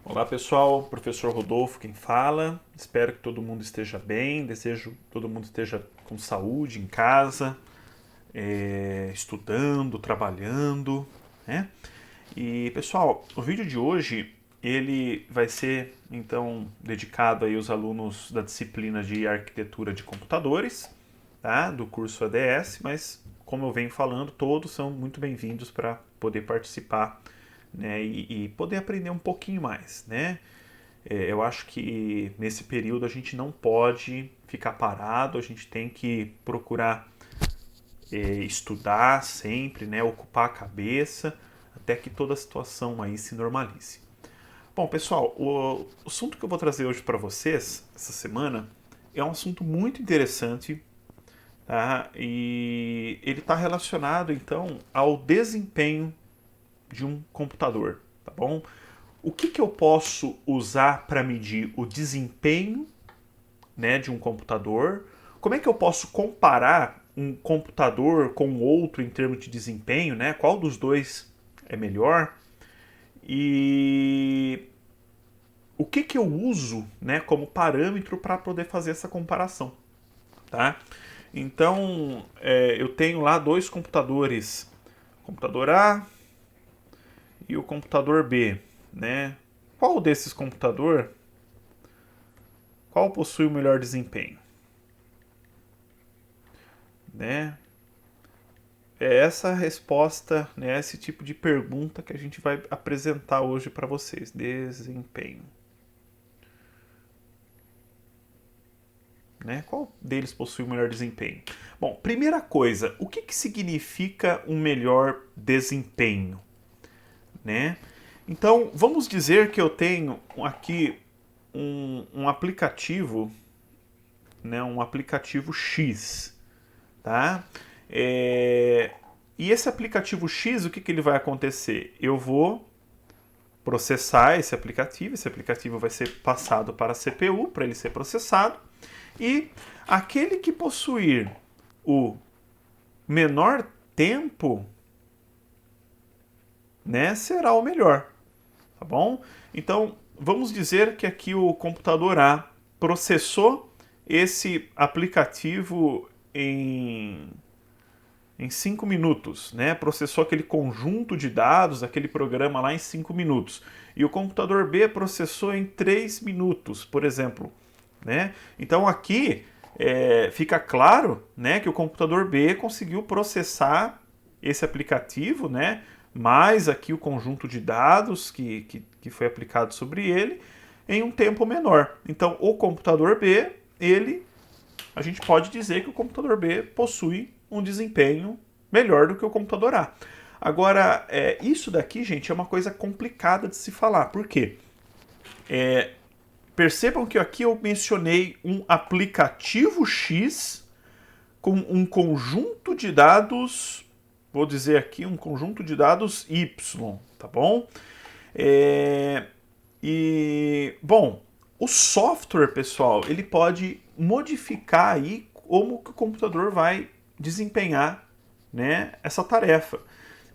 Olá pessoal, professor Rodolfo quem fala. Espero que todo mundo esteja bem, desejo que todo mundo esteja com saúde em casa, estudando, trabalhando, né? E pessoal, o vídeo de hoje ele vai ser então dedicado aí aos alunos da disciplina de arquitetura de computadores, tá? Do curso ADS, mas como eu venho falando, todos são muito bem-vindos para poder participar, né? E poder aprender um pouquinho mais, né? Eu acho que nesse período a gente não pode ficar parado, a gente tem que procurar estudar sempre, né, ocupar a cabeça, até que toda a situação aí se normalize. Bom, pessoal, o assunto que eu vou trazer hoje para vocês, essa semana, é um assunto muito interessante, tá? E ele está relacionado, então, ao desempenho de um computador, tá bom? O que eu posso usar para medir o desempenho, né, de um computador? Como é que eu posso comparar um computador com outro em termos de desempenho, né? Qual dos dois é melhor? E o que eu uso, né, como parâmetro para poder fazer essa comparação, tá? Então, eu tenho lá dois computadores, o computador A e o computador B, né? Qual desses computadores qual possui o melhor desempenho, né? É essa a resposta, né? Esse tipo de pergunta que a gente vai apresentar hoje para vocês. Desempenho, né? Qual deles possui o melhor desempenho? Bom, primeira coisa, o que significa um melhor desempenho, né? Então, vamos dizer que eu tenho aqui um aplicativo, né? Um aplicativo X, tá? É, e esse aplicativo X, o que ele vai acontecer? Eu vou processar esse aplicativo vai ser passado para a CPU para ele ser processado, e aquele que possuir o menor tempo, né, será o melhor, tá bom? Então, vamos dizer que aqui o computador A processou esse aplicativo em 5 minutos, né? Processou aquele conjunto de dados, aquele programa lá em 5 minutos. E o computador B processou em 3 minutos, por exemplo, né? Então aqui fica claro, né, que o computador B conseguiu processar esse aplicativo, né? Mais aqui o conjunto de dados que foi aplicado sobre ele em um tempo menor. Então o computador B, a gente pode dizer que o computador B possui um desempenho melhor do que o computador A. Agora, isso daqui, gente, é uma coisa complicada de se falar. Por quê? Percebam que aqui eu mencionei um aplicativo X com um conjunto de dados, vou dizer aqui um conjunto de dados Y, tá bom? Bom, o software, pessoal, ele pode modificar aí como que o computador vai desempenhar, né, essa tarefa.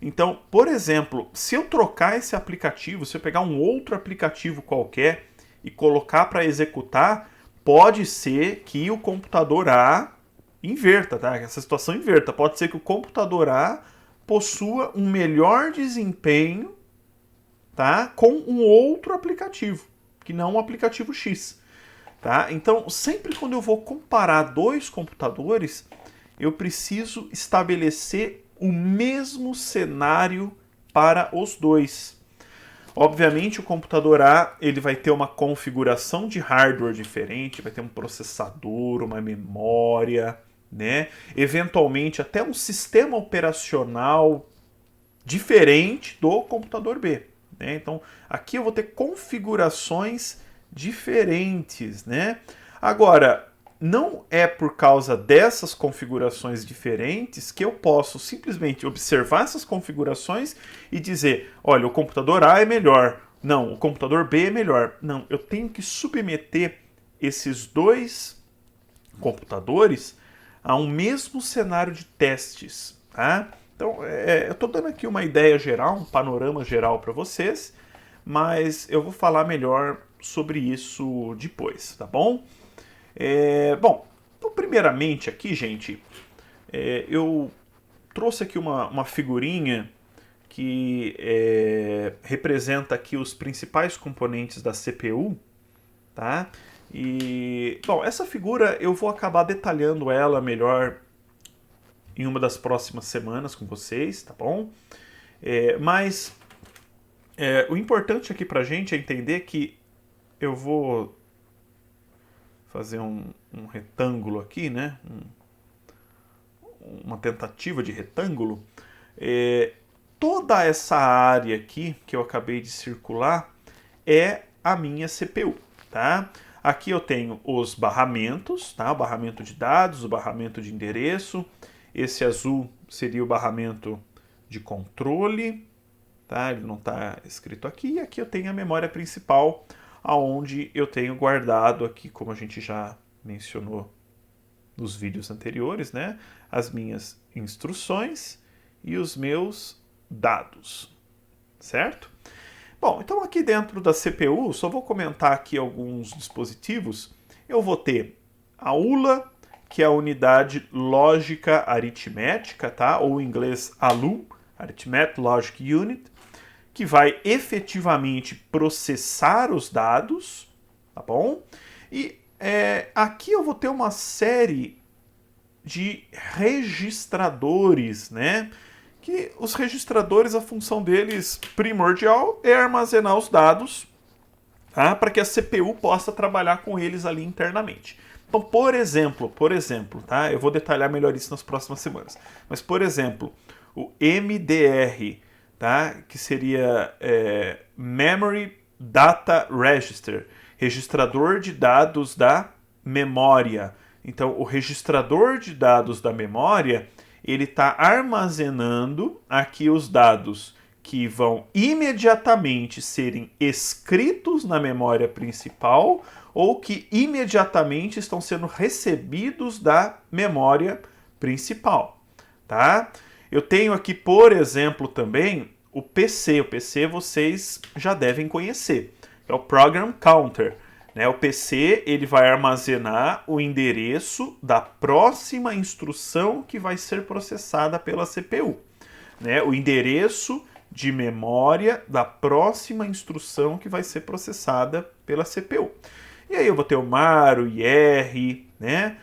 Então, por exemplo, se eu trocar esse aplicativo, se eu pegar um outro aplicativo qualquer e colocar para executar, pode ser que o computador A inverta, tá? Essa situação inverta. Pode ser que o computador A possua um melhor desempenho, tá, com um outro aplicativo, que não o aplicativo X. Tá? Então, sempre quando eu vou comparar dois computadores, eu preciso estabelecer o mesmo cenário para os dois. Obviamente, o computador A ele vai ter uma configuração de hardware diferente, vai ter um processador, uma memória, né? Eventualmente até um sistema operacional diferente do computador B. Né? Então, aqui eu vou ter configurações diferentes, né? Agora, não é por causa dessas configurações diferentes que eu posso simplesmente observar essas configurações e dizer, olha, o computador A é melhor, não, o computador B é melhor. Não, eu tenho que submeter esses dois computadores a um mesmo cenário de testes, tá? Então, eu estou dando aqui uma ideia geral, um panorama geral para vocês, mas eu vou falar melhor sobre isso depois, tá bom? Bom, então primeiramente aqui, gente, eu trouxe aqui uma figurinha que representa aqui os principais componentes da CPU, tá? E, bom, essa figura eu vou acabar detalhando ela melhor em uma das próximas semanas com vocês, tá bom? Mas o importante aqui pra gente é entender que eu vou fazer um retângulo aqui, né? Uma tentativa de retângulo. Toda essa área aqui que eu acabei de circular é a minha CPU, tá? Aqui eu tenho os barramentos, tá? O barramento de dados, o barramento de endereço. Esse azul seria o barramento de controle, tá? Ele não está escrito aqui. E aqui eu tenho a memória principal, aonde eu tenho guardado aqui, como a gente já mencionou nos vídeos anteriores, né? As minhas instruções e os meus dados, certo? Bom, então aqui dentro da CPU, só vou comentar aqui alguns dispositivos. Eu vou ter a ULA, que é a unidade lógica aritmética, tá? Ou em inglês ALU, Arithmetic Logic Unit, que vai efetivamente processar os dados, tá bom? E aqui eu vou ter uma série de registradores, né? Que os registradores, a função deles primordial é armazenar os dados, tá? Para que a CPU possa trabalhar com eles ali internamente. Então, por exemplo, tá? Eu vou detalhar melhor isso nas próximas semanas. Mas, por exemplo, o MDR, tá? Que seria Memory Data Register, registrador de dados da memória. Então, o registrador de dados da memória, ele está armazenando aqui os dados que vão imediatamente serem escritos na memória principal ou que imediatamente estão sendo recebidos da memória principal, tá? Eu tenho aqui, por exemplo, também o PC. O PC vocês já devem conhecer. É o Program Counter. Né? O PC ele vai armazenar o endereço da próxima instrução que vai ser processada pela CPU. Né? O endereço de memória da próxima instrução que vai ser processada pela CPU. E aí eu vou ter o MAR, o IR, né?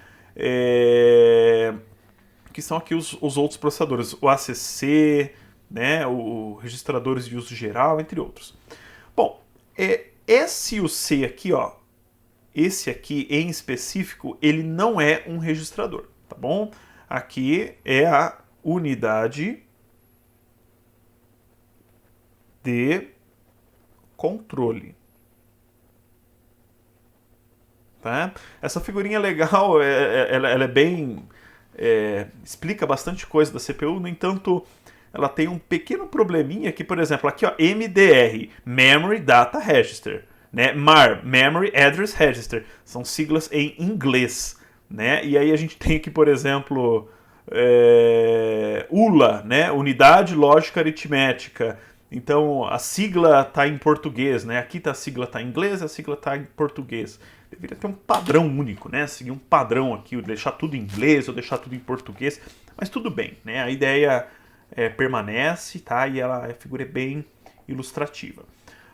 Que são aqui os outros processadores. O ACC, né? O registradores de uso geral, entre outros. Bom, esse e o C aqui, ó, esse aqui em específico, ele não é um registrador, tá bom? Aqui é a unidade de controle. Tá? Essa figurinha é legal, ela é bem... explica bastante coisa da CPU, no entanto, ela tem um pequeno probleminha aqui, por exemplo, aqui ó, MDR, Memory Data Register, né? MAR, Memory Address Register, são siglas em inglês, né? E aí a gente tem aqui, por exemplo, ULA, né? Unidade Lógica Aritmética. Então a sigla está em português, né? Aqui a sigla está em inglês, a sigla está em português. Deveria ter um padrão único, né? Seguir um padrão aqui, deixar tudo em inglês ou deixar tudo em português, mas tudo bem, né? A ideia permanece, tá? E a figura é bem ilustrativa.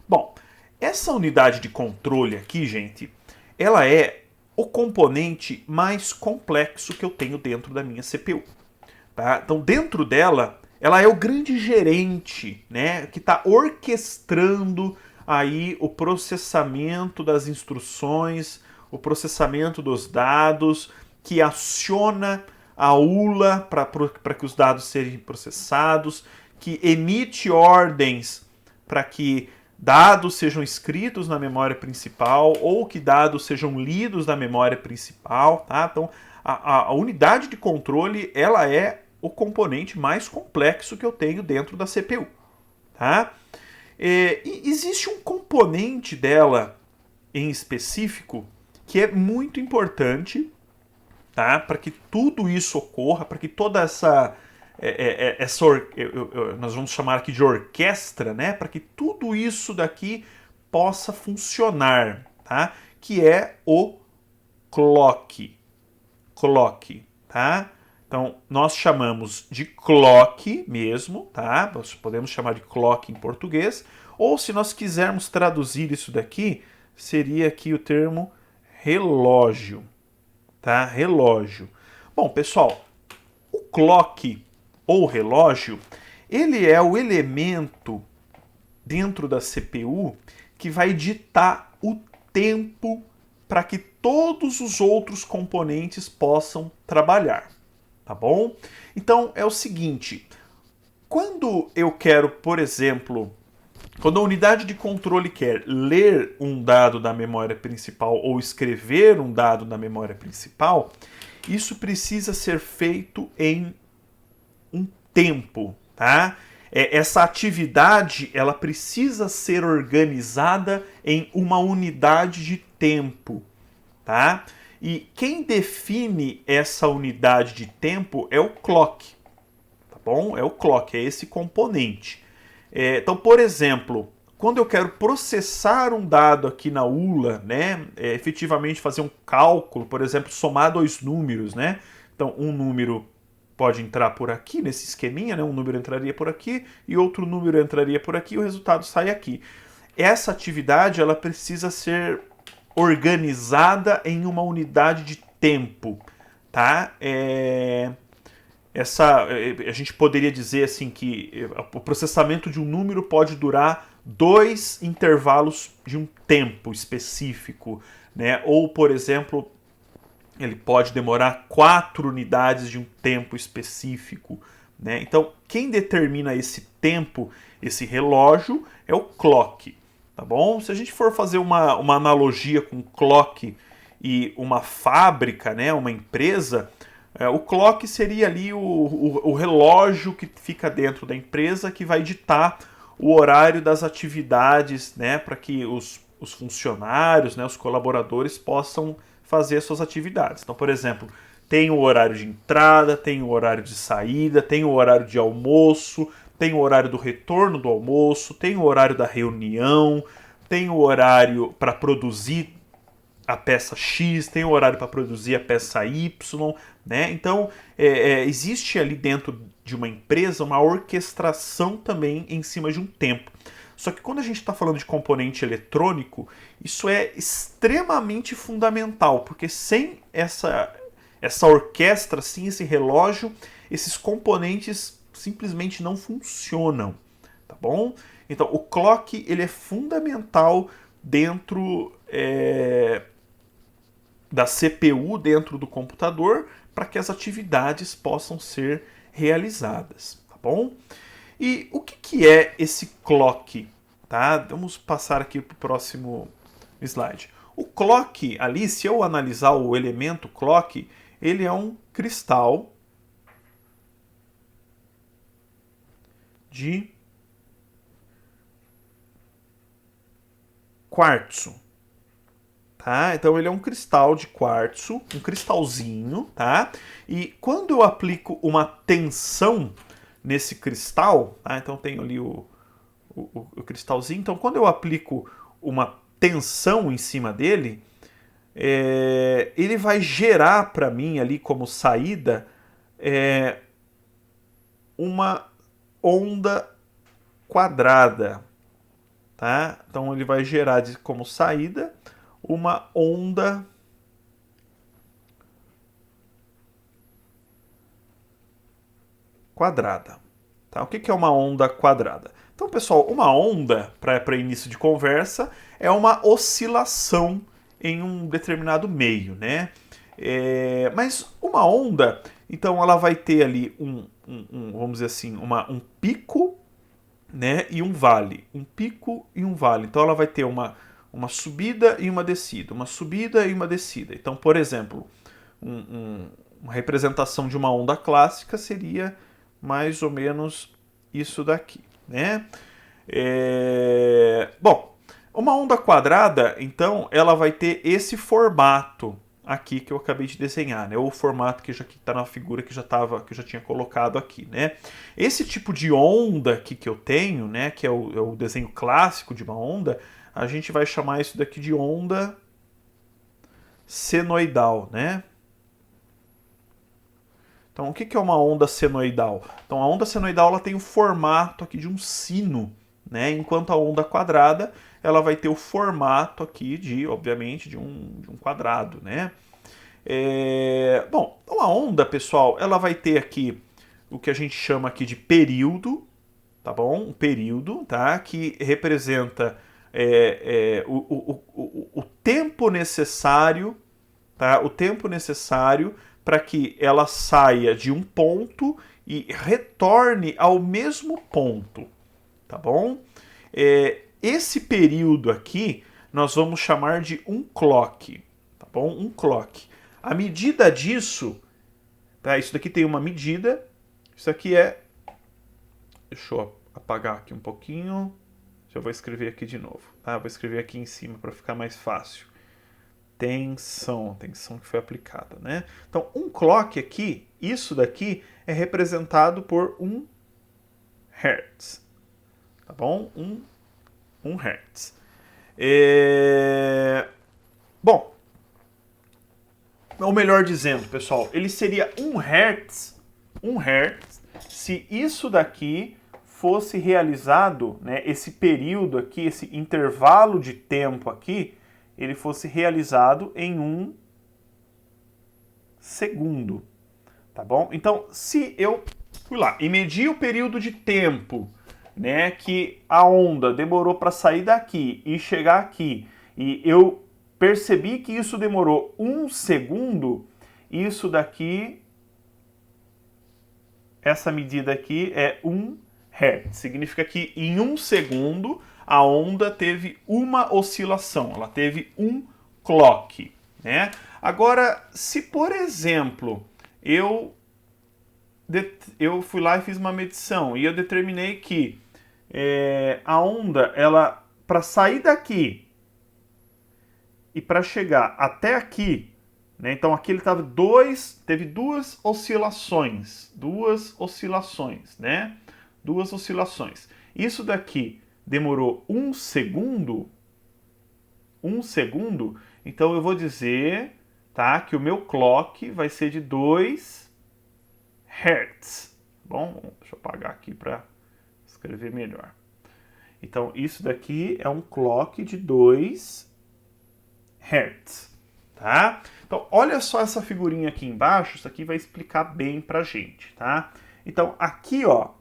Bom, essa unidade de controle aqui, gente, ela é o componente mais complexo que eu tenho dentro da minha CPU. Tá? Então, dentro dela, ela é o grande gerente, né, que está orquestrando aí o processamento das instruções, o processamento dos dados, que aciona a ULA para que os dados sejam processados, que emite ordens para que dados sejam escritos na memória principal ou que dados sejam lidos na memória principal, tá? Então, a unidade de controle, ela é o componente mais complexo que eu tenho dentro da CPU, tá? E existe um componente dela em específico que é muito importante, tá? Para que tudo isso ocorra, para que toda nós vamos chamar aqui de orquestra, né? Para que tudo isso daqui possa funcionar, tá? Que é o clock. Clock, tá? Então, nós chamamos de clock mesmo, tá? Nós podemos chamar de clock em português, ou se nós quisermos traduzir isso daqui, seria aqui o termo relógio, tá? Relógio. Bom, pessoal, o clock ou relógio, ele é o elemento dentro da CPU que vai ditar o tempo para que todos os outros componentes possam trabalhar, tá bom? Então é o seguinte, quando eu quero, por exemplo, quando a unidade de controle quer ler um dado da memória principal ou escrever um dado da memória principal, isso precisa ser feito em um tempo, tá? Essa atividade ela precisa ser organizada em uma unidade de tempo, tá? E quem define essa unidade de tempo é o clock, tá bom? É o clock, é esse componente. Então, por exemplo, quando eu quero processar um dado aqui na ULA, né, efetivamente fazer um cálculo, por exemplo, somar dois números, né? Então, um número pode entrar por aqui, nesse esqueminha, né? Um número entraria por aqui e outro número entraria por aqui e o resultado sai aqui. Essa atividade ela precisa ser organizada em uma unidade de tempo, tá? A gente poderia dizer assim que o processamento de um número pode durar 2 intervalos de um tempo específico, né? Ou, por exemplo, ele pode demorar 4 unidades de um tempo específico, né? Então, quem determina esse tempo, esse relógio, é o clock, tá bom? Se a gente for fazer uma analogia com clock e uma fábrica, né, uma empresa, o clock seria ali o relógio que fica dentro da empresa que vai ditar o horário das atividades, né, para que os funcionários, né, os colaboradores possam fazer as suas atividades. Então, por exemplo, tem o horário de entrada, tem o horário de saída, tem o horário de almoço, tem o horário do retorno do almoço, tem o horário da reunião, tem o horário para produzir a peça X, tem o horário para produzir a peça Y, né? Então, existe ali dentro de uma empresa uma orquestração também em cima de um tempo. Só que quando a gente está falando de componente eletrônico, isso é extremamente fundamental, porque sem essa orquestra, sem esse relógio, esses componentes simplesmente não funcionam, tá bom? Então, o clock ele é fundamental dentro da CPU, dentro do computador, para que as atividades possam ser realizadas, tá bom? E o que é esse clock? Tá? Vamos passar aqui para o próximo slide. O clock ali, se eu analisar o elemento clock, ele é um cristal de quartzo. Tá? Então ele é um cristal de quartzo, um cristalzinho, tá? E quando eu aplico uma tensão nesse cristal, tá? Então tenho ali o cristalzinho. Então, quando eu aplico uma tensão em cima dele, ele vai gerar para mim ali como saída uma onda quadrada, tá? Então ele vai gerar como saída uma onda quadrada. Tá? O que é uma onda quadrada? Então, pessoal, uma onda, para início de conversa, é uma oscilação em um determinado meio, né? Mas uma onda, então, ela vai ter ali vamos dizer assim, um pico, né, e um vale. Um pico e um vale. Então, ela vai ter uma subida e uma descida. Uma subida e uma descida. Então, por exemplo, uma representação de uma onda clássica seria mais ou menos isso daqui, né? Bom, uma onda quadrada, então, ela vai ter esse formato aqui que eu acabei de desenhar, né? Ou o formato que já está na figura que que eu já tinha colocado aqui, né? Esse tipo de onda aqui que eu tenho, né? Que é o desenho clássico de uma onda, a gente vai chamar isso daqui de onda senoidal, né? Então, o que é uma onda senoidal? Então, a onda senoidal ela tem o formato aqui de um sino, né? Enquanto a onda quadrada ela vai ter o formato aqui de, obviamente, de um quadrado, né? Bom, então a onda, pessoal, ela vai ter aqui o que a gente chama aqui de período, tá bom? Um período, tá? Que representa o tempo necessário, tá? O tempo necessário para que ela saia de um ponto e retorne ao mesmo ponto, tá bom? Esse período aqui nós vamos chamar de um clock, tá bom? Um clock. A medida disso, tá? Isso daqui tem uma medida, isso aqui é... Deixa eu apagar aqui um pouquinho, já vou escrever aqui de novo, tá? Vou escrever aqui em cima para ficar mais fácil. Tensão que foi aplicada, né? Então, um clock aqui, isso daqui é representado por 1 Hz, tá bom? 1 Hz. Bom, ou melhor dizendo, pessoal, ele seria 1 Hz se isso daqui fosse realizado, né, esse período aqui, esse intervalo de tempo aqui, ele fosse realizado em 1 segundo, tá bom? Então, se eu fui lá e medi o período de tempo, né, que a onda demorou para sair daqui e chegar aqui, e eu percebi que isso demorou 1 segundo, isso daqui, essa medida aqui é 1 Hz. Significa que em 1 segundo a onda teve uma oscilação, ela teve um clock, né? Agora, se por exemplo eu fui lá e fiz uma medição e eu determinei que a onda, ela para sair daqui e para chegar até aqui, né? Então aqui ele teve duas oscilações, né? Duas oscilações. Isso daqui demorou 1 segundo, então eu vou dizer, tá, que o meu clock vai ser de 2 Hz. Bom, deixa eu apagar aqui para escrever melhor. Então isso daqui é um clock de 2 Hz, tá? Então olha só essa figurinha aqui embaixo, isso aqui vai explicar bem pra gente, tá? Então aqui, ó,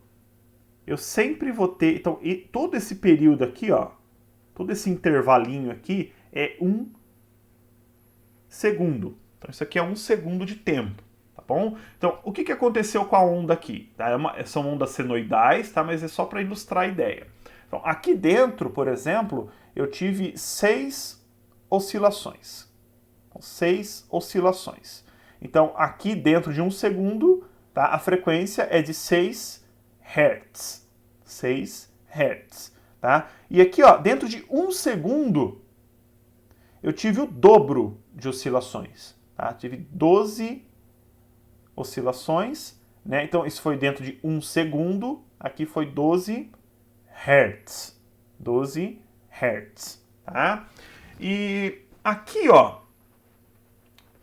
eu sempre vou ter, então todo esse período aqui, ó, todo esse intervalinho aqui é 1 segundo. Então isso aqui é 1 segundo de tempo, tá bom? Então o que aconteceu com a onda aqui? Tá? São ondas senoidais, tá? Mas é só para ilustrar a ideia. Então aqui dentro, por exemplo, eu tive 6 oscilações. Então, 6 oscilações. Então aqui dentro de 1 segundo, tá? A frequência é de 6 Hz. 6 Hz, tá? E aqui, ó, dentro de 1 segundo, eu tive o dobro de oscilações, tá? Tive 12 oscilações, né? Então isso foi dentro de 1 segundo, aqui foi 12 Hz. 12 Hz, tá? E aqui, ó,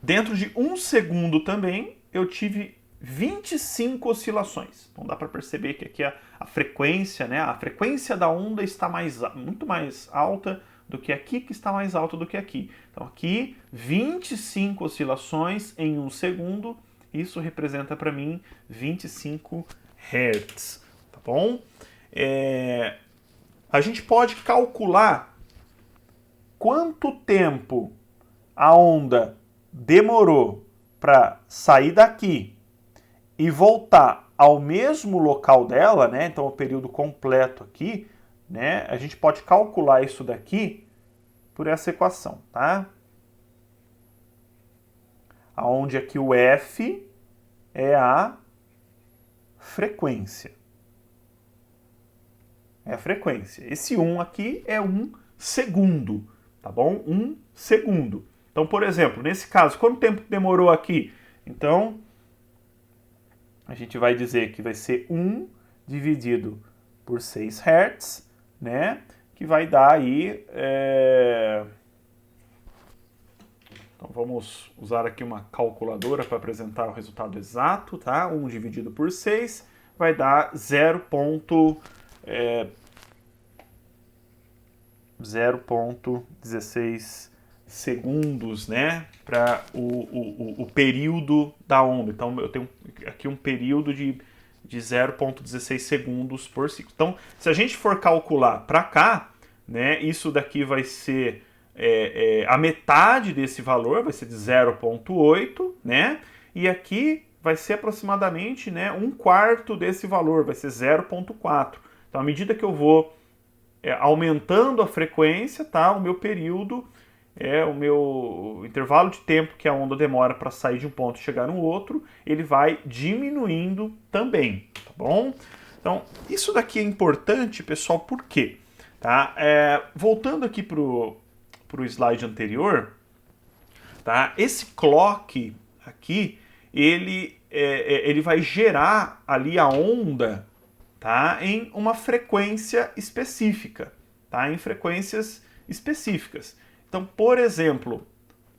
dentro de 1 segundo também, eu tive 25 oscilações. Então dá para perceber que aqui a frequência, né? A frequência da onda está muito mais alta do que aqui, que está mais alta do que aqui. Então aqui, 25 oscilações em 1 segundo, isso representa para mim 25 Hz, tá bom? A gente pode calcular quanto tempo a onda demorou para sair daqui e voltar ao mesmo local dela, né? Então o período completo aqui, né? A gente pode calcular isso daqui por essa equação, tá? Aonde aqui o F é a frequência. É a frequência. Esse 1 aqui é 1 segundo, tá bom? 1 segundo. Então, por exemplo, nesse caso, quanto tempo demorou aqui? Então, a gente vai dizer que vai ser 1 dividido por 6 Hz, né? Que vai dar aí... Então, vamos usar aqui uma calculadora para apresentar o resultado exato, tá? 1 dividido por 6 vai dar 0,16 segundos, né, para o período da onda. Então, eu tenho aqui um período de 0,16 segundos por ciclo. Então, se a gente for calcular para cá, né, isso daqui vai ser a metade desse valor, vai ser de 0,8, né, e aqui vai ser aproximadamente, né, 1/4 desse valor, vai ser 0,4. Então, à medida que eu vou aumentando a frequência, tá, o meu período, o meu intervalo de tempo que a onda demora para sair de um ponto e chegar no outro, ele vai diminuindo também, tá bom? Então, isso daqui é importante, pessoal, por quê? Tá? Voltando aqui para o slide anterior, tá? Esse clock aqui, ele vai gerar ali a onda, tá, em uma frequência específica, tá, em frequências específicas. Então, por exemplo,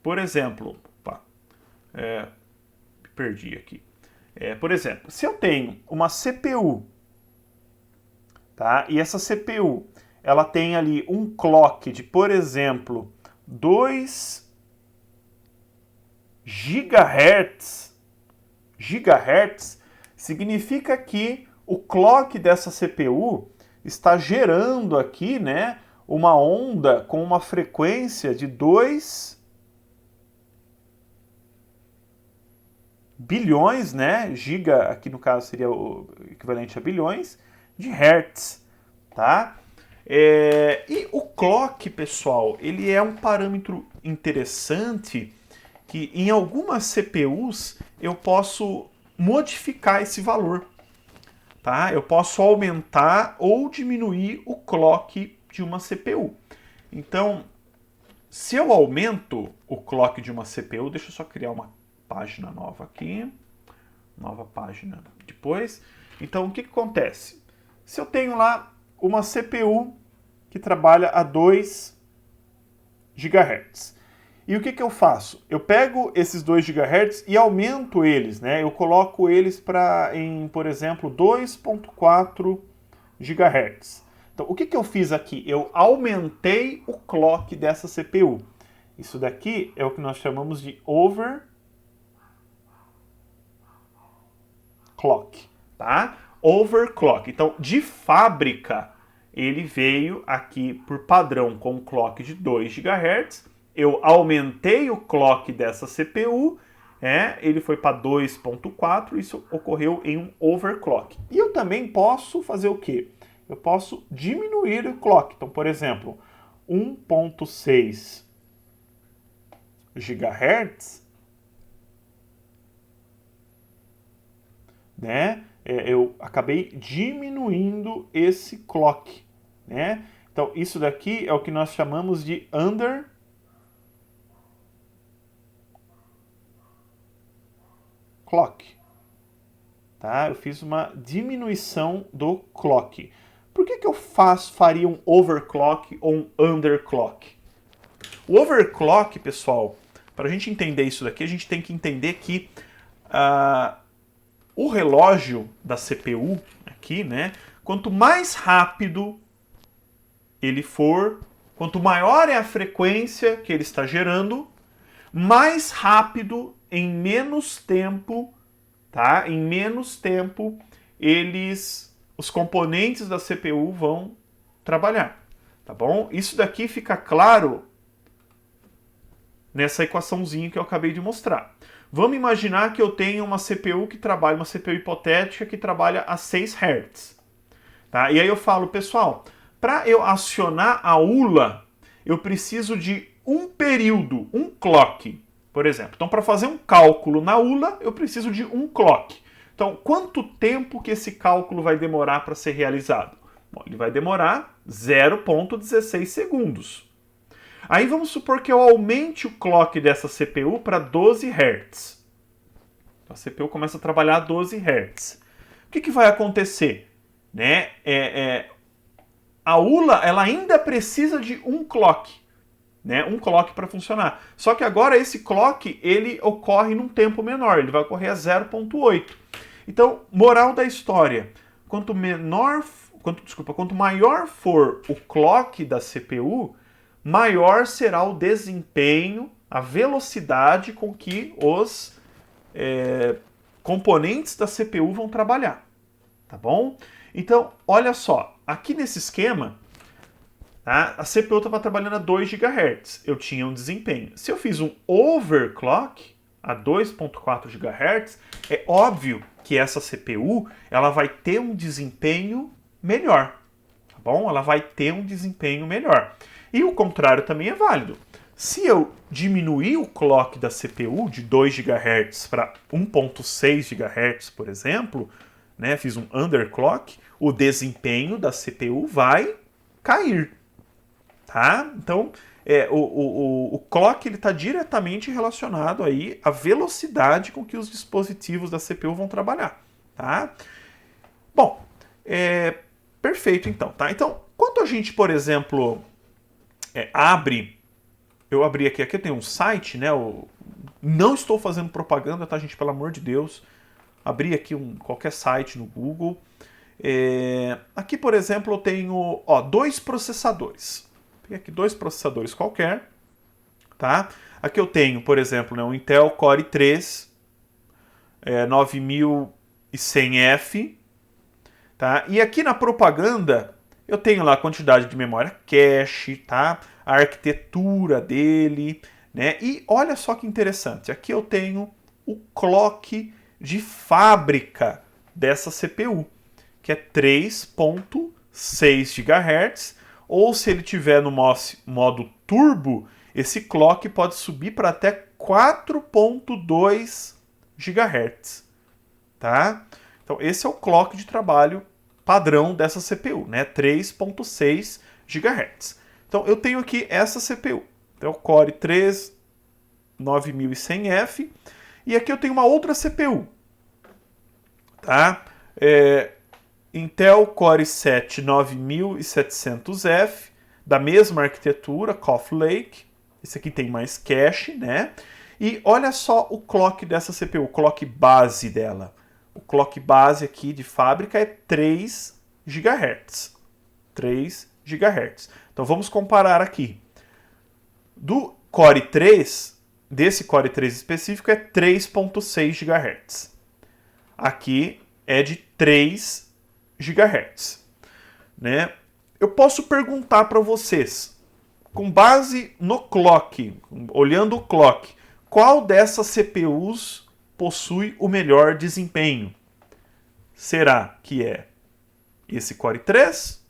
opa, perdi aqui. Por exemplo, se eu tenho uma CPU, tá, e essa CPU, ela tem ali um clock de, por exemplo, 2 gigahertz, significa que o clock dessa CPU está gerando aqui, né, uma onda com uma frequência de 2 bilhões, né, giga aqui no caso seria o equivalente a bilhões, de hertz, tá? E o clock, pessoal, ele é um parâmetro interessante que em algumas CPUs eu posso modificar esse valor. Tá? Eu posso aumentar ou diminuir o clock de uma CPU. Então, se eu aumento o clock de uma CPU, deixa eu só criar uma página nova aqui. Nova página depois. Então, o que acontece? Se eu tenho lá uma CPU que trabalha a 2 GHz. E o que eu faço? Eu pego esses 2 GHz e aumento eles, né? Eu coloco eles em, por exemplo, 2.4 GHz. Então, o que eu fiz aqui? Eu aumentei o clock dessa CPU. Isso daqui é o que nós chamamos de overclock, tá? Overclock. Então, de fábrica, ele veio aqui por padrão com um clock de 2 GHz. Eu aumentei o clock dessa CPU, ele foi para 2.4, isso ocorreu em um overclock. E eu também posso fazer o quê? Eu posso diminuir o clock. Então, por exemplo, 1.6 GHz, né? Eu acabei diminuindo esse clock, né? Então, isso daqui é o que nós chamamos de underclock. Tá? Eu fiz uma diminuição do clock. Por que eu faria um overclock ou um underclock? O overclock, pessoal, para a gente entender isso daqui, a gente tem que entender que o relógio da CPU aqui, né, quanto mais rápido ele for, quanto maior é a frequência que ele está gerando, mais rápido, em menos tempo, tá? Em menos tempo, os componentes da CPU vão trabalhar, tá bom? Isso daqui fica claro nessa equaçãozinha que eu acabei de mostrar. Vamos imaginar que eu tenho uma CPU uma CPU hipotética que trabalha a 6 Hz. Tá? E aí eu falo, pessoal, para eu acionar a ULA, eu preciso de um período, um clock, por exemplo. Então, para fazer um cálculo na ULA, eu preciso de um clock. Então, quanto tempo que esse cálculo vai demorar para ser realizado? Bom, ele vai demorar 0,16 segundos. Aí vamos supor que eu aumente o clock dessa CPU para 12 Hz. A CPU começa a trabalhar a 12 Hz. O que vai acontecer? Né? A ULA ela ainda precisa de um clock. Né? Um clock para funcionar. Só que agora esse clock ele ocorre num tempo menor. Ele vai ocorrer a 0.8. Então, moral da história. Quanto maior for o clock da CPU, maior será o desempenho, a velocidade com que os componentes da CPU vão trabalhar, tá bom? Então, olha só, aqui nesse esquema, tá, a CPU estava trabalhando a 2 GHz, eu tinha um desempenho. Se eu fiz um overclock a 2.4 GHz, é óbvio que essa CPU ela vai ter um desempenho melhor, tá bom? Ela vai ter um desempenho melhor. E o contrário também é válido. Se eu diminuir o clock da CPU de 2 GHz para 1.6 GHz, por exemplo, né, fiz um underclock, o desempenho da CPU vai cair. Tá? Então, o clock está diretamente relacionado aí à velocidade com que os dispositivos da CPU vão trabalhar. Tá? Bom, perfeito então. Tá? Então, quando a gente, por exemplo, eu abri aqui eu tenho um site, né? Não estou fazendo propaganda, tá, gente? Pelo amor de Deus. Abri aqui qualquer site no Google. Aqui, por exemplo, eu tenho 2 processadores. Peguei aqui 2 processadores qualquer. Tá? Aqui eu tenho, por exemplo, né, um Intel Core i3 9100F. Tá? E aqui na propaganda eu tenho lá a quantidade de memória cache, tá? A arquitetura dele, né? E olha só que interessante, aqui eu tenho o clock de fábrica dessa CPU, que é 3.6 GHz, ou se ele tiver no modo turbo, esse clock pode subir para até 4.2 GHz, tá? Então esse é o clock de trabalho padrão dessa CPU, né? 3.6 GHz. Então eu tenho aqui essa CPU, então o Core i3 9100F, e aqui eu tenho uma outra CPU, tá? Intel Core i7 9700F, da mesma arquitetura, Coffee Lake. Esse aqui tem mais cache, né? E olha só o clock dessa CPU, o clock base dela. O clock base aqui de fábrica é 3 GHz. 3 GHz. Então vamos comparar aqui. Do Core i3, desse Core i3 específico, é 3.6 GHz. Aqui é de 3 GHz. Né? Eu posso perguntar para vocês, com base no clock, olhando o clock, qual dessas CPUs possui o melhor desempenho? Será que é esse Core i3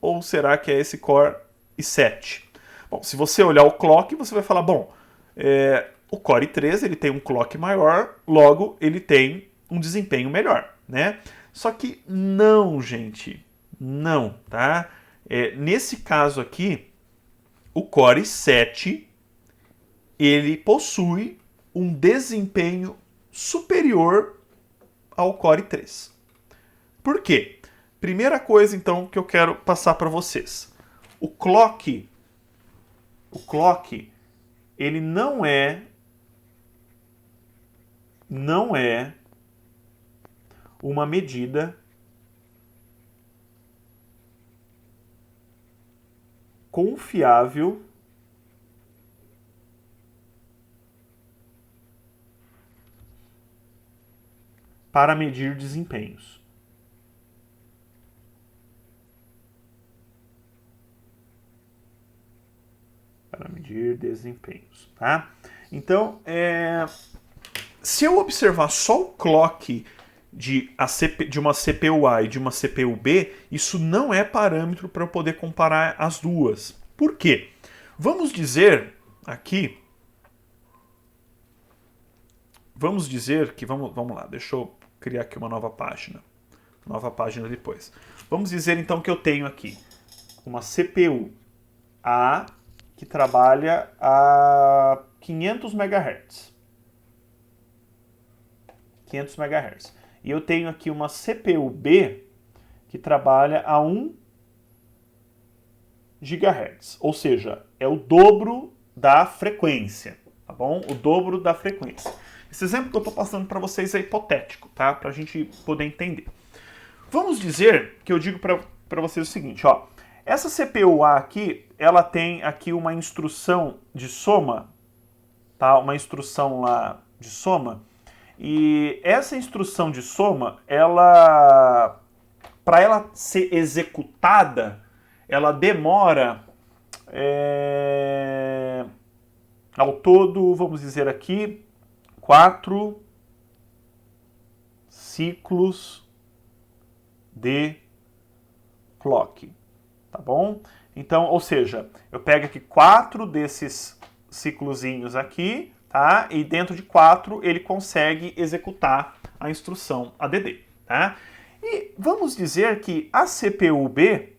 ou será que é esse Core i7? Bom, se você olhar o clock, você vai falar, bom, o Core i3 ele tem um clock maior, logo ele tem um desempenho melhor, né? Só que não, gente, não, tá? Nesse caso aqui, o Core i7 ele possui um desempenho superior ao Core i3. Por quê? Primeira coisa, então, que eu quero passar para vocês. O clock, ele não é uma medida confiável para medir desempenhos. Tá? Então, se eu observar só o clock de uma CPU A e de uma CPU B, isso não é parâmetro para eu poder comparar as duas. Por quê? Vamos dizer que, vamos lá, deixa eu criar aqui uma nova página depois. Vamos dizer então que eu tenho aqui uma CPU A que trabalha a 500 MHz. 500 MHz. E eu tenho aqui uma CPU-B que trabalha a 1 GHz. Ou seja, é o dobro da frequência, tá bom? O dobro da frequência. Esse exemplo que eu estou passando para vocês é hipotético, tá? Para a gente poder entender. Vamos dizer que eu digo para vocês o seguinte, ó. Essa CPU-A aqui, ela tem aqui uma instrução de soma, tá? Uma instrução lá de soma. E essa instrução de soma, ela, para ela ser executada, ela demora, ao todo, vamos dizer aqui, 4 ciclos de clock, tá bom? Então, ou seja, eu pego aqui 4 desses ciclozinhos aqui, tá? E dentro de 4 ele consegue executar a instrução ADD, tá? E vamos dizer que a CPU-B,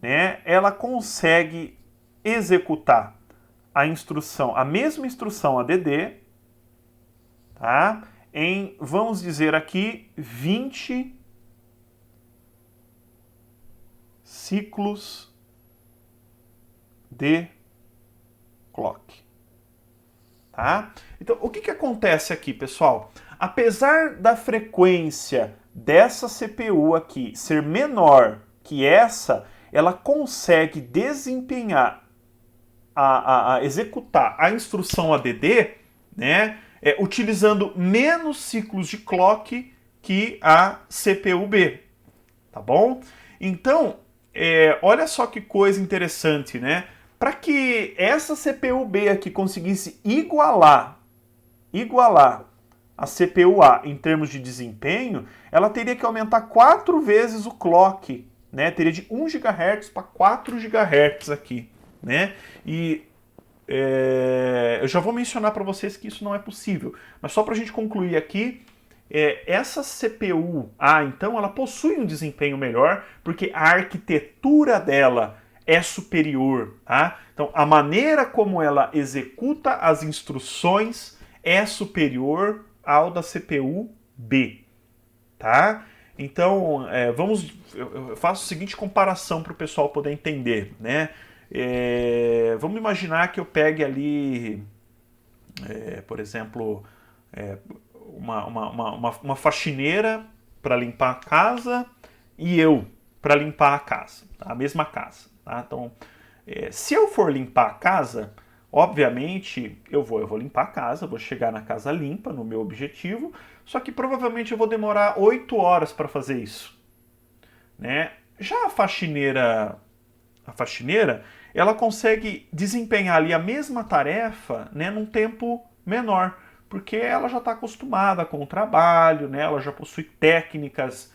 né, ela consegue executar a instrução, a mesma instrução ADD, tá? Em, vamos dizer aqui, 20 ciclos de clock. Tá? Então, o que acontece aqui, pessoal? Apesar da frequência dessa CPU aqui ser menor que essa, ela consegue desempenhar, executar a instrução ADD, né, utilizando menos ciclos de clock que a CPU-B, tá bom? Então, olha só que coisa interessante, né? Para que essa CPU-B aqui conseguisse igualar a CPU-A em termos de desempenho, ela teria que aumentar 4 vezes o clock, né? Teria de 1 GHz para 4 GHz aqui, né? E eu já vou mencionar para vocês que isso não é possível, mas só para a gente concluir aqui, essa CPU-A, então, ela possui um desempenho melhor, porque a arquitetura dela é superior, tá? Então, a maneira como ela executa as instruções é superior ao da CPU-B, tá? Então, eu faço a seguinte comparação para o pessoal poder entender, né? Vamos imaginar que eu pegue ali, por exemplo, uma faxineira para limpar a casa e eu para limpar a casa, tá? A mesma casa. Tá? Então, se eu for limpar a casa, obviamente eu vou limpar a casa, vou chegar na casa limpa, no meu objetivo, só que provavelmente eu vou demorar 8 horas para fazer isso, né? Já a faxineira, ela consegue desempenhar ali a mesma tarefa, né, num tempo menor, porque ela já está acostumada com o trabalho, né? Ela já possui técnicas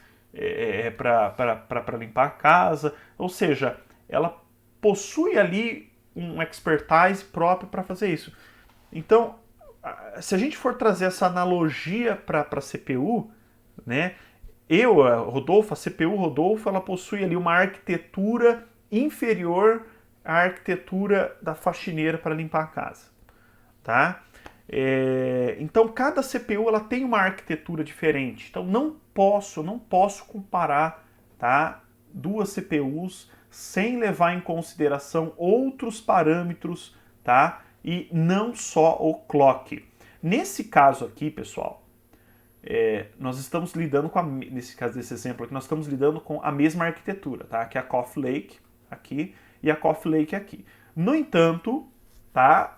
para limpar a casa, ou seja, ela possui ali um expertise próprio para fazer isso. Então, se a gente for trazer essa analogia para a CPU, né, a CPU Rodolfo, ela possui ali uma arquitetura inferior à arquitetura da faxineira para limpar a casa, tá? Então, cada CPU ela tem uma arquitetura diferente. Então, não posso comparar, tá, duas CPUs sem levar em consideração outros parâmetros, tá? E não só o clock. Nesse caso aqui, pessoal, nós estamos lidando com nesse caso desse exemplo aqui, nós estamos lidando com a mesma arquitetura, tá? Que é a Coffee Lake aqui e a Coffee Lake aqui. No entanto, tá?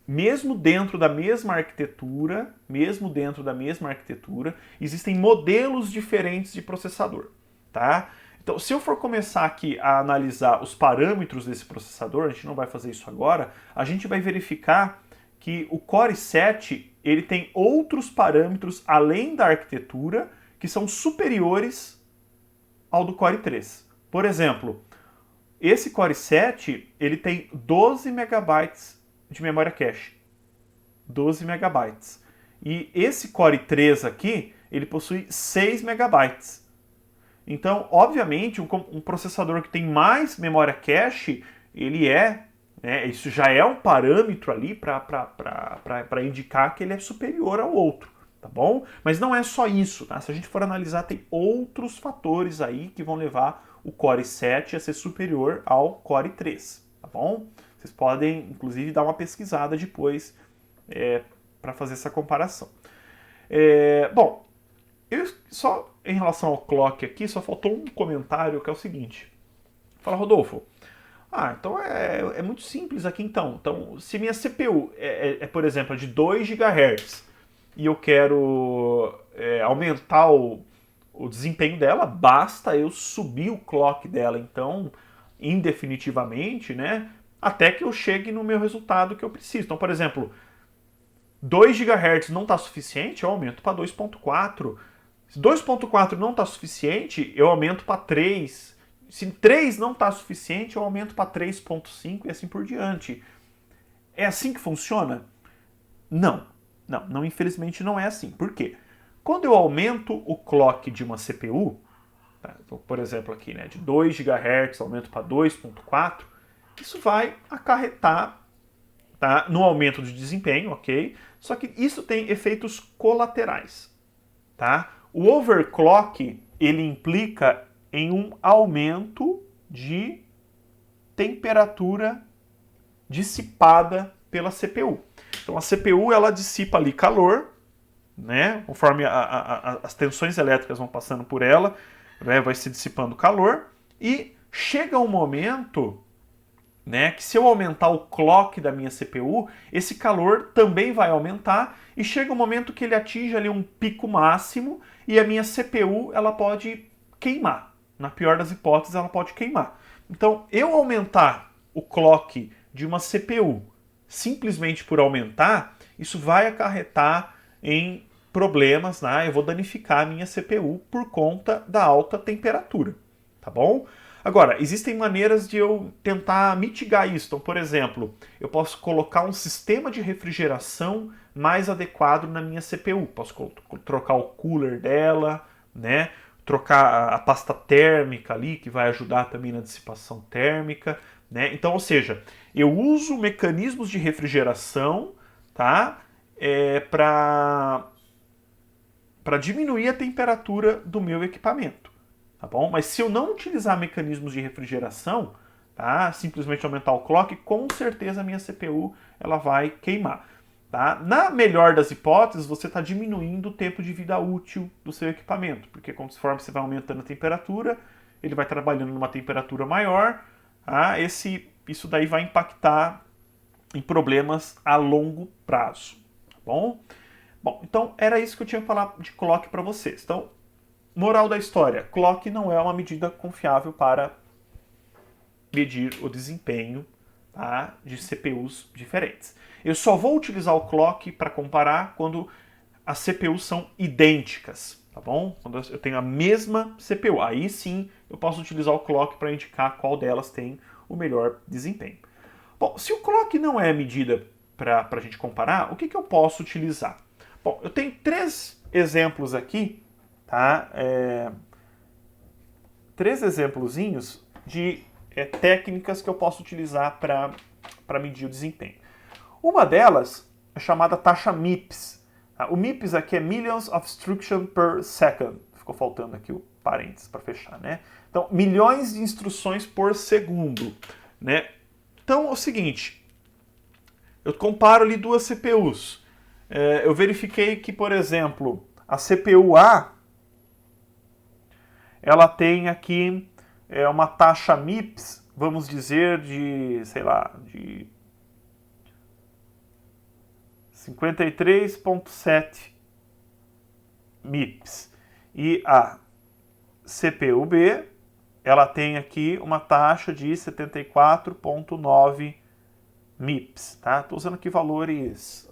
Mesmo dentro da mesma arquitetura, existem modelos diferentes de processador, tá? Então, se eu for começar aqui a analisar os parâmetros desse processador, a gente não vai fazer isso agora, a gente vai verificar que o Core 7 ele tem outros parâmetros além da arquitetura que são superiores ao do Core 3. Por exemplo, esse Core 7 ele tem 12 MB de memória cache. 12 MB. E esse Core 3 aqui, ele possui 6 MB. Então, obviamente, um processador que tem mais memória cache, ele é, né, isso já é um parâmetro ali para indicar que ele é superior ao outro, tá bom? Mas não é só isso, tá? Se a gente for analisar, tem outros fatores aí que vão levar o Core 7 a ser superior ao Core 3, tá bom? Vocês podem, inclusive, dar uma pesquisada depois para fazer essa comparação. Bom, eu só em relação ao clock aqui, só faltou um comentário que é o seguinte. Fala, Rodolfo. Então é muito simples aqui então. Então, se minha CPU por exemplo, de 2 GHz e eu quero aumentar o desempenho dela, basta eu subir o clock dela, então, indefinitivamente, né? Até que eu chegue no meu resultado que eu preciso. Então, por exemplo, 2 GHz não está suficiente, eu aumento para 2.4. Se 2.4 não está suficiente, eu aumento para 3. Se 3 não está suficiente, eu aumento para 3.5 e assim por diante. É assim que funciona? Não, infelizmente não é assim. Por quê? Quando eu aumento o clock de uma CPU, tá, então, por exemplo aqui, né, de 2 GHz aumento para 2.4, isso vai acarretar, tá, no aumento de desempenho, ok? Só que isso tem efeitos colaterais, tá? O overclock, ele implica em um aumento de temperatura dissipada pela CPU. Então a CPU ela dissipa ali calor, né? Conforme as tensões elétricas vão passando por ela, né? Vai se dissipando calor e chega um momento, né, que se eu aumentar o clock da minha CPU, esse calor também vai aumentar e chega um momento que ele atinge ali um pico máximo e a minha CPU ela pode queimar. Na pior das hipóteses, ela pode queimar. Então, eu aumentar o clock de uma CPU simplesmente por aumentar, isso vai acarretar em problemas, né? Eu vou danificar a minha CPU por conta da alta temperatura, tá bom? Agora, existem maneiras de eu tentar mitigar isso. Então, por exemplo, eu posso colocar um sistema de refrigeração mais adequado na minha CPU. Posso trocar o cooler dela, né? Trocar a pasta térmica ali, que vai ajudar também na dissipação térmica, né? Então, ou seja, eu uso mecanismos de refrigeração, tá? Para diminuir a temperatura do meu equipamento. Tá bom? Mas se eu não utilizar mecanismos de refrigeração, tá? Simplesmente aumentar o clock, com certeza a minha CPU ela vai queimar. Tá? Na melhor das hipóteses, você está diminuindo o tempo de vida útil do seu equipamento, porque conforme você vai aumentando a temperatura, ele vai trabalhando numa temperatura maior, tá? Isso daí vai impactar em problemas a longo prazo. Tá bom? Bom, então era isso que eu tinha que falar de clock para vocês. Então, moral da história, clock não é uma medida confiável para medir o desempenho, tá, de CPUs diferentes. Eu só vou utilizar o clock para comparar quando as CPUs são idênticas, tá bom? Quando eu tenho a mesma CPU, aí sim eu posso utilizar o clock para indicar qual delas tem o melhor desempenho. Bom, se o clock não é medida para a gente comparar, o que eu posso utilizar? Bom, eu tenho 3 exemplos aqui, tá? 3 exemplozinhos de técnicas que eu posso utilizar para medir o desempenho. Uma delas é chamada taxa MIPS. O MIPS aqui é Millions of Instructions per Second. Ficou faltando aqui o parênteses para fechar, né? Então, milhões de instruções por segundo, né? Então, é o seguinte, eu comparo ali 2 CPUs. Eu verifiquei que, por exemplo, a CPU A, ela tem aqui uma taxa MIPS, vamos dizer, de, sei lá, de 53.7 MIPS. E a CPU B, ela tem aqui uma taxa de 74.9 MIPS, tá? Estou usando aqui valores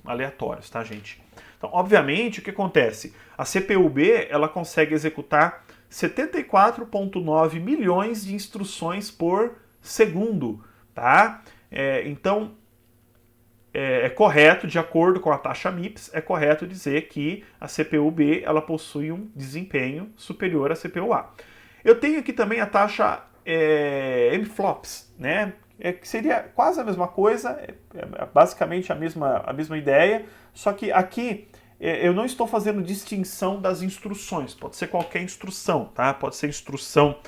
aleatórios, tá, gente? Então, obviamente, o que acontece? A CPU B, ela consegue executar 74.9 milhões de instruções por segundo, tá? Então, é correto, de acordo com a taxa MIPS, é correto dizer que a CPU B ela possui um desempenho superior à CPU A. Eu tenho aqui também a taxa MFLOPS, né? Que seria quase a mesma coisa, basicamente a mesma ideia, só que aqui eu não estou fazendo distinção das instruções, pode ser qualquer instrução, tá? Pode ser instrução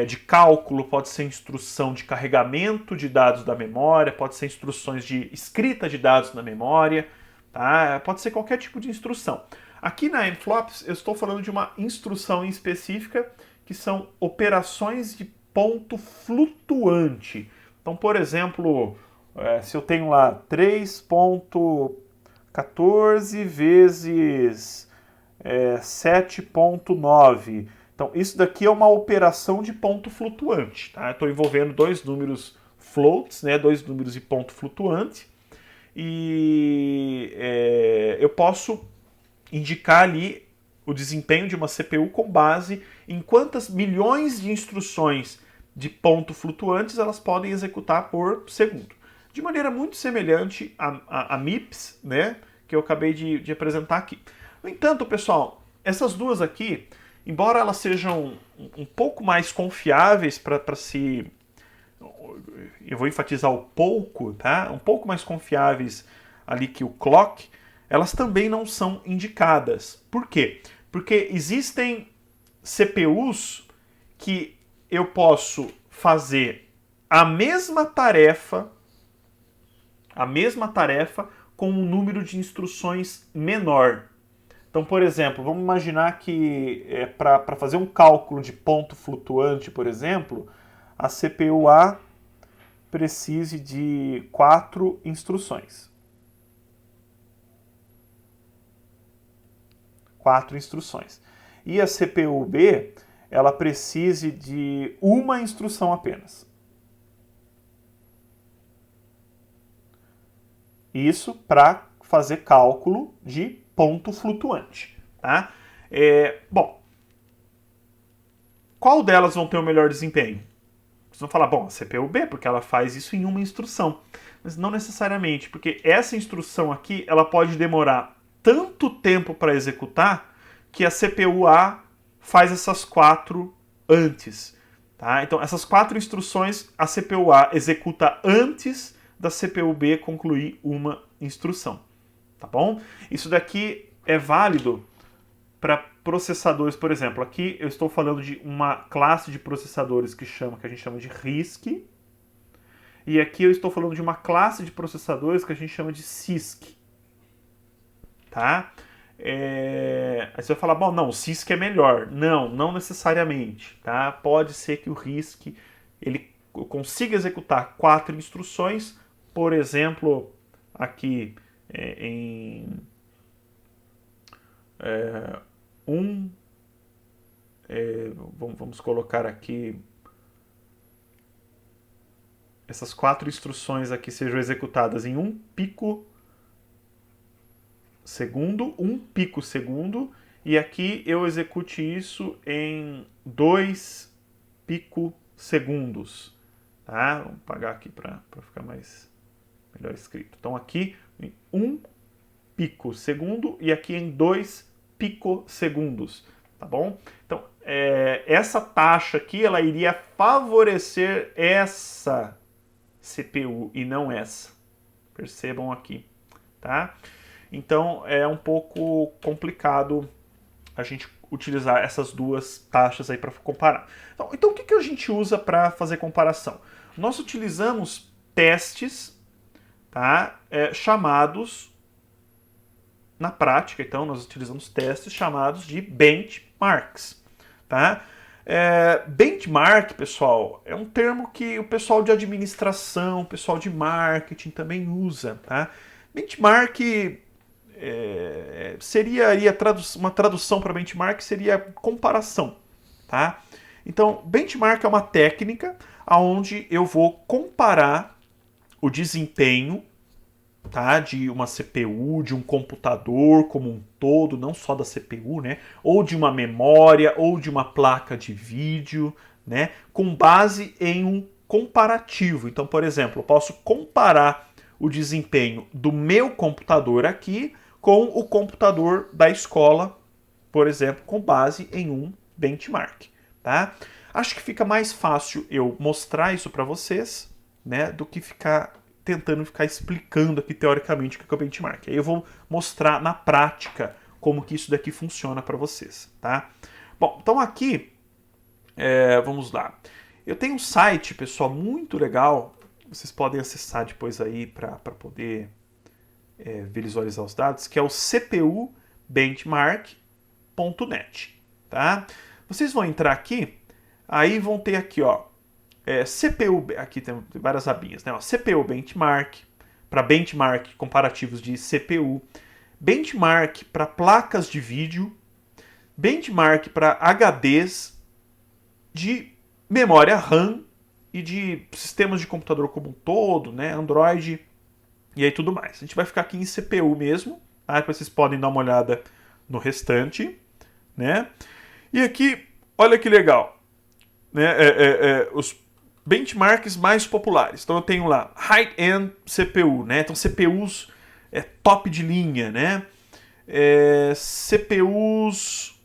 de cálculo, pode ser instrução de carregamento de dados da memória, pode ser instruções de escrita de dados na memória, tá? Pode ser qualquer tipo de instrução. Aqui na MFLOPS eu estou falando de uma instrução específica que são operações de ponto flutuante. Então, por exemplo, se eu tenho lá 3.14 vezes 7.9, então isso daqui é uma operação de ponto flutuante. Tá? Estou envolvendo dois números floats, né, dois números de ponto flutuante, e eu posso indicar ali o desempenho de uma CPU com base em quantas milhões de instruções de ponto flutuantes elas podem executar por segundo. De maneira muito semelhante a MIPS, né, que eu acabei de apresentar aqui. No entanto, pessoal, essas duas aqui, embora elas sejam um pouco mais confiáveis para se... Eu vou enfatizar o pouco, tá? Um pouco mais confiáveis ali que o clock, elas também não são indicadas. Por quê? Porque existem CPUs que eu posso fazer a mesma tarefa com um número de instruções menor. Então, por exemplo, vamos imaginar que para fazer um cálculo de ponto flutuante, por exemplo, a CPU A precise de 4 instruções. 4 instruções. E a CPU B, ela precise de uma instrução apenas. Isso para fazer cálculo de ponto flutuante. Tá? Bom, qual delas vão ter o melhor desempenho? Vocês vão falar, bom, a CPU B, porque ela faz isso em uma instrução. Mas não necessariamente, porque essa instrução aqui, ela pode demorar tanto tempo para executar que a CPU A faz essas 4 antes. Tá? Então, essas 4 instruções a CPU A executa antes da CPU B concluir uma instrução. Tá bom? Isso daqui é válido para processadores, por exemplo. Aqui eu estou falando de uma classe de processadores que a gente chama de RISC. E aqui eu estou falando de uma classe de processadores que a gente chama de CISC. Tá? Aí você vai falar, bom, não, o CISC é melhor. Não necessariamente. Tá? Pode ser que o RISC ele consiga executar 4 instruções, por exemplo, aqui vamos colocar aqui essas 4 instruções aqui sejam executadas em 1 pico segundo, e aqui eu execute isso em 2 picosegundos. Tá? Vamos apagar aqui para ficar melhor escrito. Então aqui em 1 picosegundo e aqui em 2 picosegundos. Tá bom? Então essa taxa aqui ela iria favorecer essa CPU e não essa. Percebam aqui. Tá? Então é um pouco complicado a gente utilizar essas duas taxas aí para comparar. Então o que a gente usa para fazer comparação? Nós utilizamos testes, tá? Chamados, na prática, então, nós utilizamos testes chamados de benchmarks. Tá? Benchmark, pessoal, é um termo que o pessoal de administração, o pessoal de marketing também usa. Tá? Benchmark seria uma tradução para benchmark seria comparação. Tá? Então, benchmark é uma técnica onde eu vou comparar o desempenho, tá, de uma CPU, de um computador como um todo, não só da CPU, né, ou de uma memória, ou de uma placa de vídeo, né, com base em um comparativo. Então, por exemplo, eu posso comparar o desempenho do meu computador aqui com o computador da escola, por exemplo, com base em um benchmark. Tá? Acho que fica mais fácil eu mostrar isso para vocês, né, do que ficar tentando ficar explicando aqui teoricamente o que é o benchmark. Aí eu vou mostrar na prática como que isso daqui funciona para vocês, tá? Bom, então aqui, vamos lá. Eu tenho um site, pessoal, muito legal. Vocês podem acessar depois aí para poder visualizar os dados, que é o cpubenchmark.net, tá? Vocês vão entrar aqui, aí vão ter aqui, ó, CPU, aqui tem várias abinhas, né? Ó, CPU Benchmark, para benchmark comparativos de CPU, benchmark para placas de vídeo, benchmark para HDs de memória RAM e de sistemas de computador como um todo, né? Android e aí tudo mais. A gente vai ficar aqui em CPU mesmo, tá? Vocês podem dar uma olhada no restante, né? E aqui, olha que legal, né? Os benchmarks mais populares. Então eu tenho lá high-end CPU, né? Então CPUs top de linha, né? CPUs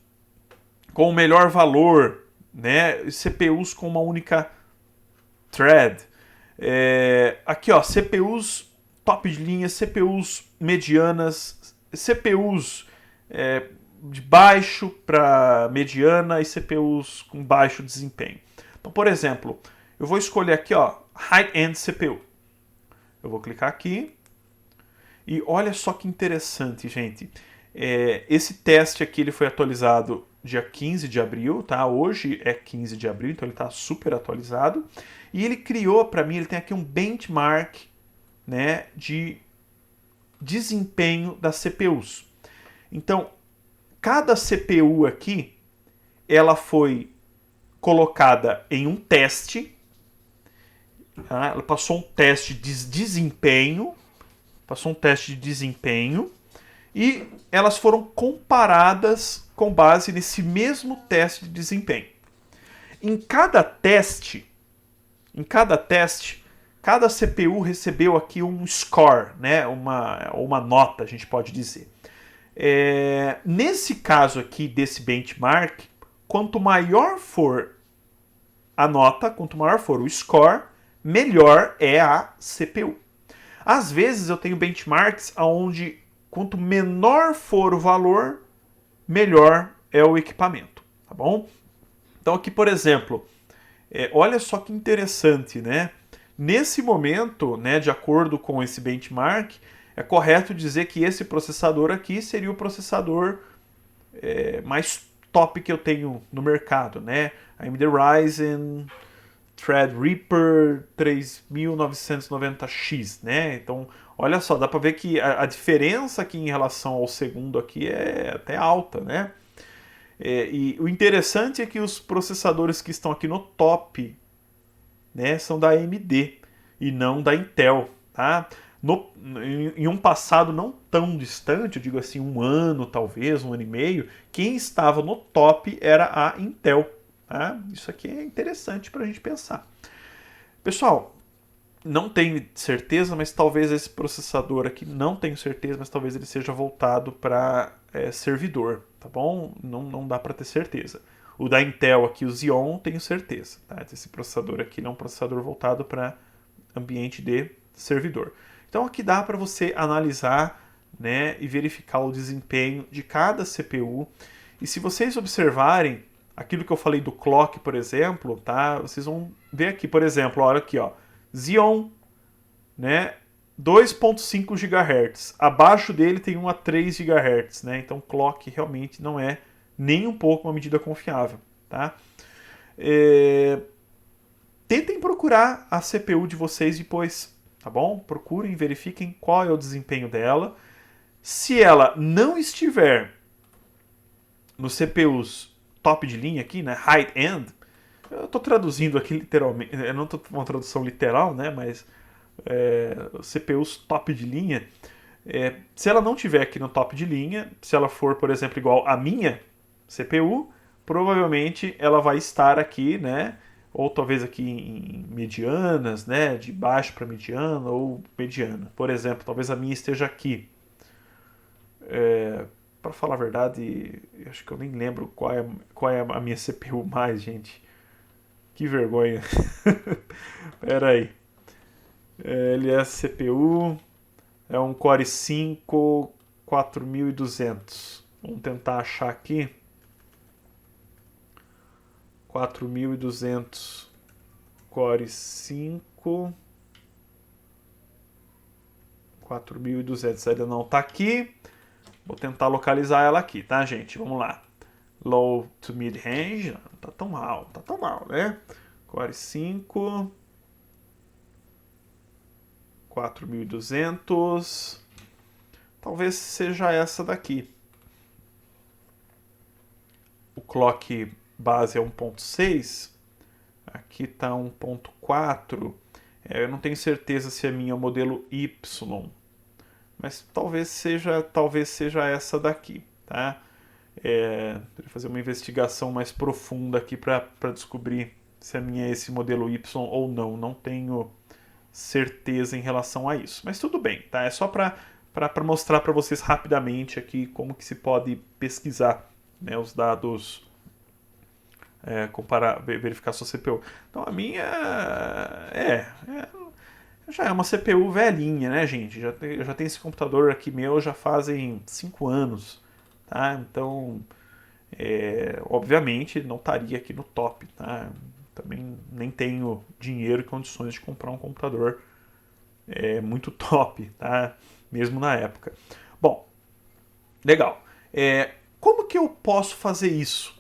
com o melhor valor, né? CPUs com uma única thread. Aqui, ó, CPUs top de linha, CPUs medianas, CPUs de baixo para mediana e CPUs com baixo desempenho. Então, por exemplo, eu vou escolher aqui, ó, high-end CPU. Eu vou clicar aqui e olha só que interessante, gente. Esse teste aqui ele foi atualizado dia 15 de abril, tá? Hoje é 15 de abril, então ele está super atualizado. E ele criou para mim, ele tem aqui um benchmark, né, de desempenho das CPUs. Então, cada CPU aqui, ela foi colocada em um teste, tá? Ela passou um teste de desempenho, e elas foram comparadas com base nesse mesmo teste de desempenho. Em cada teste, cada CPU recebeu aqui um score, né? uma nota, a gente pode dizer. Nesse caso aqui desse benchmark, quanto maior for a nota, quanto maior for o score, melhor é a CPU. Às vezes eu tenho benchmarks onde quanto menor for o valor, melhor é o equipamento, tá bom? Então aqui, por exemplo, olha só que interessante, né? Nesse momento, né, de acordo com esse benchmark, é correto dizer que esse processador aqui seria o processador mais top que eu tenho no mercado, né? AMD Ryzen Threadripper 3990X, né? Então, olha só, dá para ver que a diferença aqui em relação ao segundo aqui é até alta, né? E o interessante é que os processadores que estão aqui no top, né, são da AMD e não da Intel, tá? Em um passado não tão distante, eu digo assim, um ano talvez, um ano e meio, quem estava no top era a Intel. Tá? Isso aqui é interessante para a gente pensar. Pessoal, não tenho certeza, mas talvez esse processador aqui, não tenho certeza, mas talvez ele seja voltado para servidor, tá bom? Não dá para ter certeza. O da Intel aqui, o Xeon, tenho certeza. Tá? Esse processador aqui não é um processador voltado para ambiente de servidor. Então aqui dá para você analisar, né, e verificar o desempenho de cada CPU. E se vocês observarem aquilo que eu falei do clock, por exemplo, tá? Vocês vão ver aqui, por exemplo, olha aqui, ó, Xeon, né, 2.5 GHz. Abaixo dele tem um a 3 GHz, né? Então clock realmente não é nem um pouco uma medida confiável, tá? Tentem procurar a CPU de vocês depois, tá bom? Procurem, verifiquem qual é o desempenho dela. Se ela não estiver nos CPUs top de linha aqui, né, high-end, eu estou traduzindo aqui literalmente, eu não estou com uma tradução literal, né, mas CPUs top de linha, se ela não tiver aqui no top de linha, se ela for, por exemplo, igual a minha CPU, provavelmente ela vai estar aqui, né, ou talvez aqui em medianas, né, de baixo para mediana ou mediana. Por exemplo, talvez a minha esteja aqui. Para falar a verdade, acho que eu nem lembro qual é a minha CPU mais, gente. Que vergonha. Pera aí. LS CPU é um Core i5 4200. Vamos tentar achar aqui. 4200 Core 5 4200 ainda não está aqui. Vou tentar localizar ela aqui, tá, gente? Vamos lá. Low to mid range. Não tá tão mal, tá tão mal, né? Core 5 4200. Talvez seja essa daqui. O clock base é 1.6. Aqui está 1.4. Eu não tenho certeza se é minha modelo Y, mas talvez seja essa daqui, tá? Vou fazer uma investigação mais profunda aqui para descobrir se a minha é esse modelo Y ou não. Não tenho certeza em relação a isso, mas tudo bem, tá? É só para mostrar para vocês rapidamente aqui como que se pode pesquisar, né, os dados, comparar, verificar sua CPU. Então a minha já é uma CPU velhinha, né, gente? Eu já tenho esse computador aqui meu já fazem 5 anos, tá? Então, obviamente, não estaria aqui no top, tá? Também nem tenho dinheiro e condições de comprar um computador muito top, tá? Mesmo na época. Bom, legal. Como que eu posso fazer isso?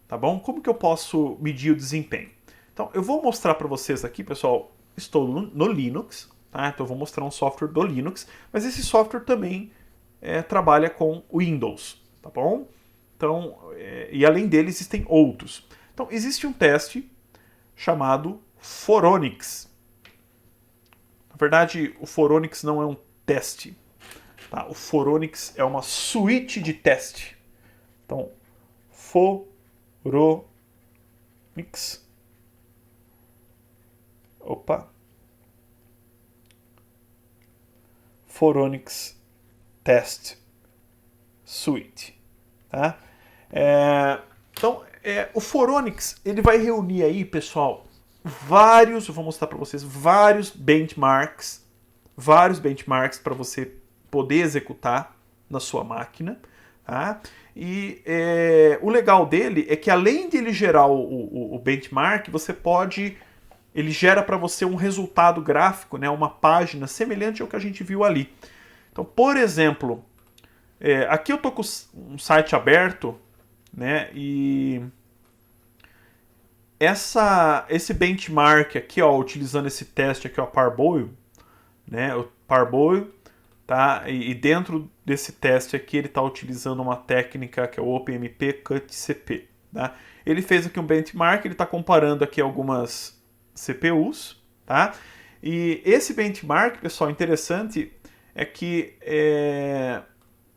Tá bom? Como que eu posso medir o desempenho? Então, eu vou mostrar para vocês aqui, pessoal, estou no Linux, tá? Então eu vou mostrar um software do Linux, mas esse software também trabalha com Windows, tá bom? Então, e além dele existem outros. Então, existe um teste chamado Phoronix. Na verdade, o Phoronix não é um teste, tá? O Phoronix é uma suíte de teste. Então, Phoronix. Opa. Phoronix Test Suite, tá? Então, o Phoronix, ele vai reunir aí, pessoal, eu vou mostrar para vocês vários benchmarks para você poder executar na sua máquina, tá? E o legal dele é que além de ele gerar o benchmark, ele gera para você um resultado gráfico, né, uma página semelhante ao que a gente viu ali. Então, por exemplo, aqui eu estou com um site aberto, né, e esse benchmark aqui, ó, utilizando esse teste aqui, ó, Parboil, né, o Parboil, tá, e dentro desse teste aqui ele está utilizando uma técnica que é o OpenMP CutCP, tá? Ele fez aqui um benchmark, ele está comparando aqui algumas CPUs, tá? E esse benchmark, pessoal, interessante é que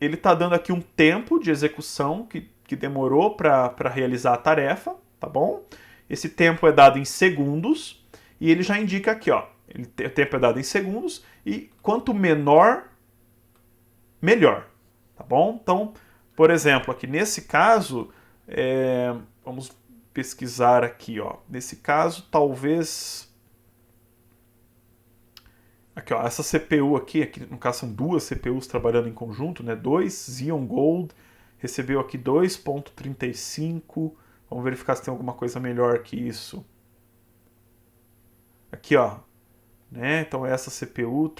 ele está dando aqui um tempo de execução que demorou para realizar a tarefa, tá bom? Esse tempo é dado em segundos e ele já indica aqui, ó, o tempo é dado em segundos e quanto menor, melhor, tá bom? Então, por exemplo, aqui nesse caso, vamos pesquisar aqui, ó. Nesse caso, talvez aqui, ó, essa CPU aqui no caso são duas CPUs trabalhando em conjunto, né? 2 Xeon Gold recebeu aqui 2.35. Vamos verificar se tem alguma coisa melhor que isso. Aqui, ó, né? Então essa CPU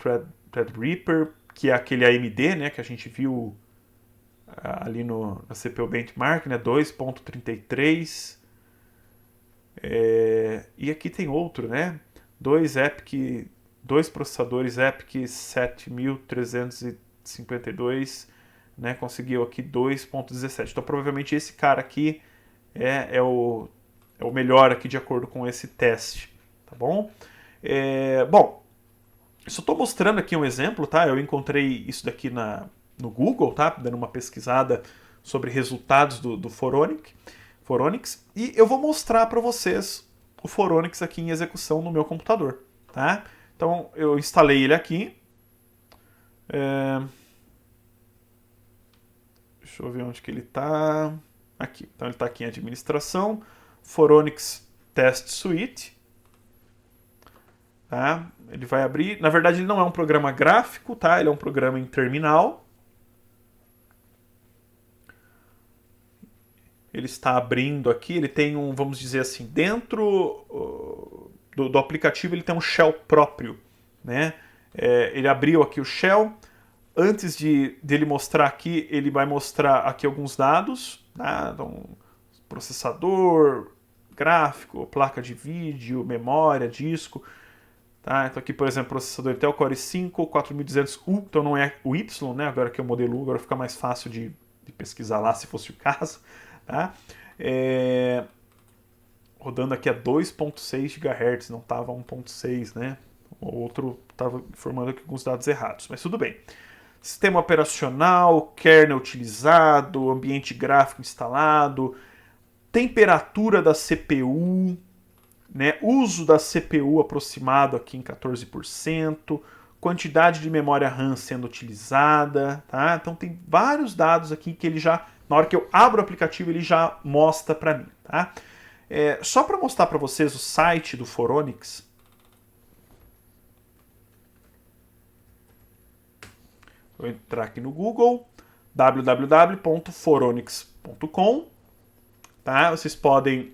Threadripper, que é aquele AMD, né, que a gente viu ali na CPU Benchmark, né, 2.33. E aqui tem outro, né? Dois processadores EPIC 7352, né? Conseguiu aqui 2.17. Então provavelmente esse cara aqui é o melhor aqui de acordo com esse teste, tá bom? Bom, só estou mostrando aqui um exemplo, tá? Eu encontrei isso daqui no Google, tá? Dando uma pesquisada sobre resultados do Phoronix, e eu vou mostrar para vocês o Phoronix aqui em execução no meu computador, tá? Então eu instalei ele aqui. Deixa eu ver onde que ele está. Aqui. Então ele está aqui em administração. Phoronix Test Suite. Tá? Ele vai abrir. Na verdade, ele não é um programa gráfico, tá? Ele é um programa em terminal. Ele está abrindo aqui. Ele tem um, vamos dizer assim, dentro do aplicativo ele tem um shell próprio, né? Ele abriu aqui o shell. Antes dele mostrar aqui, ele vai mostrar aqui alguns dados, tá? Então, processador, gráfico, placa de vídeo, memória, disco. Tá? Então aqui, por exemplo, processador Intel Core i5 4200U, então não é o Y, né? Agora que é o modelo U, agora fica mais fácil de pesquisar lá se fosse o caso. Tá? Rodando aqui a 2.6 GHz, não estava 1.6, né? O outro estava informando aqui alguns dados errados, mas tudo bem. Sistema operacional, kernel utilizado, ambiente gráfico instalado, temperatura da CPU, né? Uso da CPU aproximado aqui em 14%, quantidade de memória RAM sendo utilizada, tá? Então tem vários dados aqui que ele já, na hora que eu abro o aplicativo, ele já mostra para mim, tá? Só para mostrar para vocês o site do Phoronix. Vou entrar aqui no Google, www.phoronix.com, tá? Vocês podem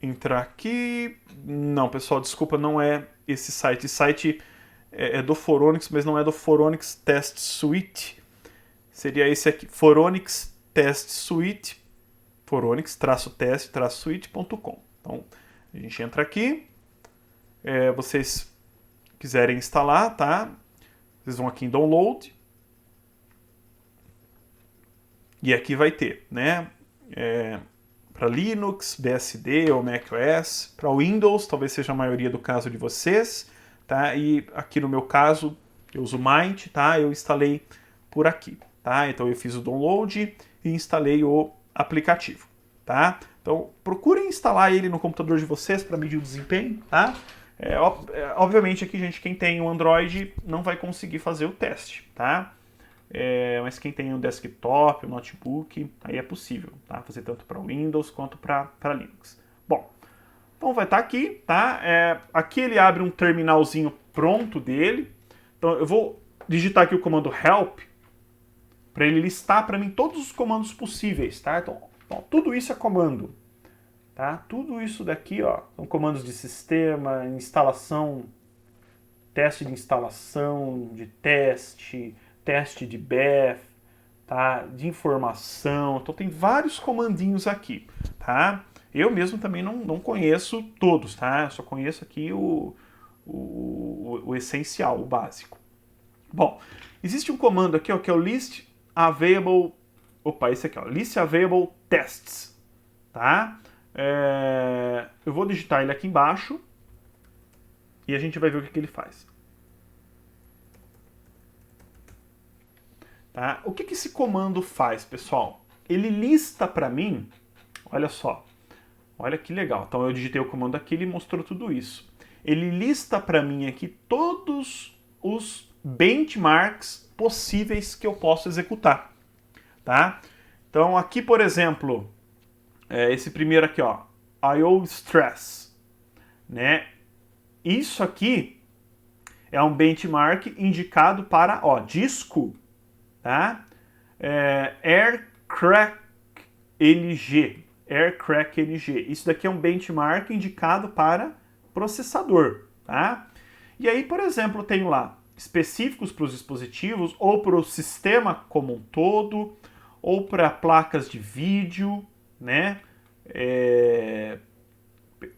entrar aqui. Não, pessoal, desculpa, não é esse site. Esse site é do Phoronix, mas não é do Phoronix Test Suite. Seria esse aqui, Phoronix Test Suite, Phoronix-test-suite.com. Então, a gente entra aqui. Vocês quiserem instalar, tá? Vocês vão aqui em Download. E aqui vai ter, né? Para Linux, BSD ou macOS. Para Windows, talvez seja a maioria do caso de vocês, tá? E aqui no meu caso, eu uso Mint, tá? Eu instalei por aqui, tá? Então eu fiz o download e instalei o aplicativo, tá? Então procurem instalar ele no computador de vocês para medir o desempenho, tá? Obviamente aqui, gente, quem tem o Android não vai conseguir fazer o teste, tá? Mas quem tem um desktop, um notebook, aí é possível, tá? Fazer tanto para Windows quanto para Linux. Bom, então vai estar aqui, tá? Aqui ele abre um terminalzinho pronto dele. Então eu vou digitar aqui o comando help para ele listar para mim todos os comandos possíveis, tá? Então tudo isso é comando, tá? Tudo isso daqui, ó, são comandos de sistema, instalação, teste de instalação, de teste de BEF, tá? De informação. Então tem vários comandinhos aqui, tá? Eu mesmo também não conheço todos, tá? Eu só conheço aqui o essencial, o básico. Bom, existe um comando aqui, ó, que é o list available. Opa, esse aqui, ó, list available tests, tá? Eu vou digitar ele aqui embaixo e a gente vai ver o que ele faz. Tá? O que esse comando faz, pessoal? Ele lista para mim, olha só, olha que legal. Então eu digitei o comando aqui, ele mostrou tudo isso. Ele lista para mim aqui todos os benchmarks possíveis que eu posso executar, tá? Então aqui, por exemplo, esse primeiro aqui, ó, I/O stress, né? Isso aqui é um benchmark indicado para, ó, disco, tá? AirCrack NG. AirCrack NG. Isso daqui é um benchmark indicado para processador, tá? E aí, por exemplo, eu tenho lá específicos para os dispositivos, ou para o sistema como um todo, ou para placas de vídeo, né?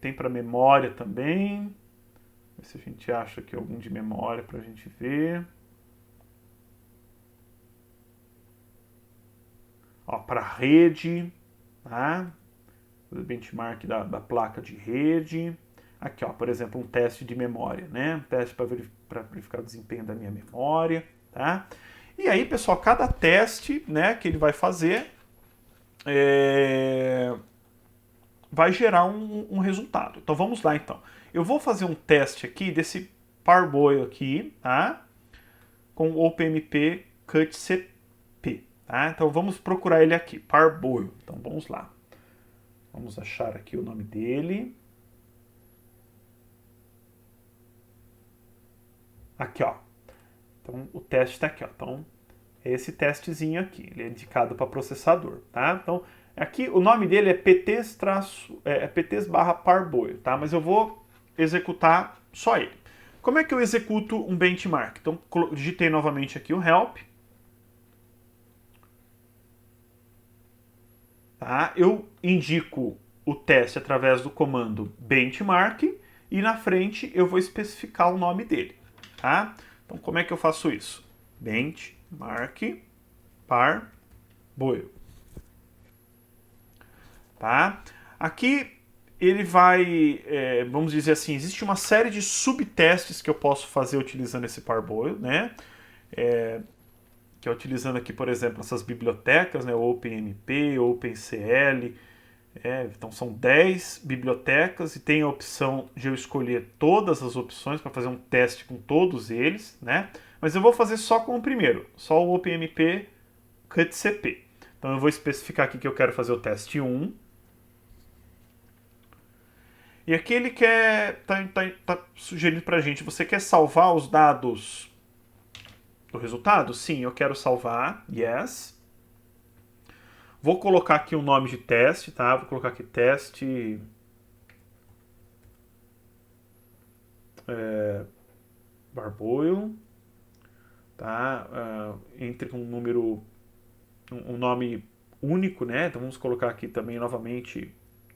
Tem para memória também. Ver se a gente acha aqui algum de memória para a gente ver. Para rede, tá? O benchmark da placa de rede. Aqui, ó, por exemplo, um teste de memória, né? Um teste para verificar o desempenho da minha memória, tá? E aí, pessoal, cada teste, né, que ele vai fazer vai gerar um resultado. Então vamos lá, então. Eu vou fazer um teste aqui desse Parboil aqui, tá? Com o OpenMP Cut CP. Tá? Então vamos procurar ele aqui, Parboil. Então vamos lá. Vamos achar aqui o nome dele. Aqui, ó. Então, o teste está aqui, ó. Então, é esse testezinho aqui. Ele é indicado para processador, tá? Então, aqui o nome dele é PTs/parboil, tá? Mas eu vou executar só ele. Como é que eu executo um benchmark? Então, digitei novamente aqui o help. Tá? Eu indico o teste através do comando benchmark e na frente eu vou especificar o nome dele. Tá? Então, como é que eu faço isso? Benchmark parboil. Tá? Aqui ele vai, vamos dizer assim, existe uma série de subtestes que eu posso fazer utilizando esse parboil, né? Que é utilizando aqui, por exemplo, essas bibliotecas, né? O OpenMP, OpenCL. Então são 10 bibliotecas e tem a opção de eu escolher todas as opções para fazer um teste com todos eles, né? Mas eu vou fazer só com o primeiro, só o OpenMP CutCP. Então eu vou especificar aqui que eu quero fazer o teste 1. E aqui ele tá sugerindo pra gente, você quer salvar os dados do resultado? Sim, eu quero salvar, yes. Vou colocar aqui um nome de teste, tá? Vou colocar aqui teste Parboil, tá? Entre com um número, um nome único, né? Então vamos colocar aqui também novamente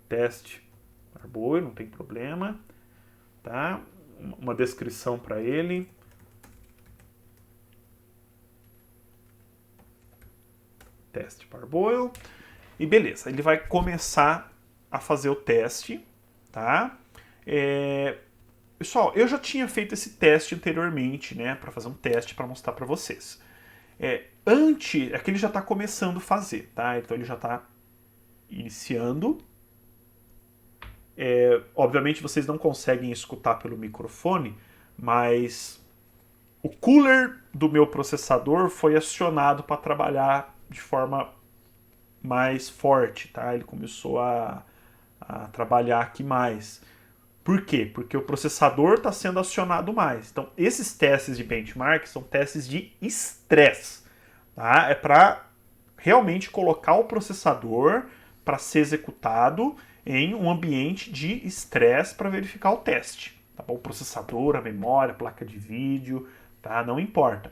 teste Parboil, não tem problema, tá? Uma descrição para ele. Teste Parboil. E beleza, ele vai começar a fazer o teste, tá? Pessoal, eu já tinha feito esse teste anteriormente, né? Para fazer um teste para mostrar para vocês. Aqui ele já está começando a fazer, tá? Então ele já está iniciando. Obviamente vocês não conseguem escutar pelo microfone, mas o cooler do meu processador foi acionado para trabalhar de forma mais forte, tá? Ele começou a trabalhar aqui mais. Por quê? Porque o processador está sendo acionado mais. Então, esses testes de benchmark são testes de estresse, tá? É para realmente colocar o processador para ser executado em um ambiente de estresse para verificar o teste. Tá bom? O processador, a memória, a placa de vídeo, tá? Não importa.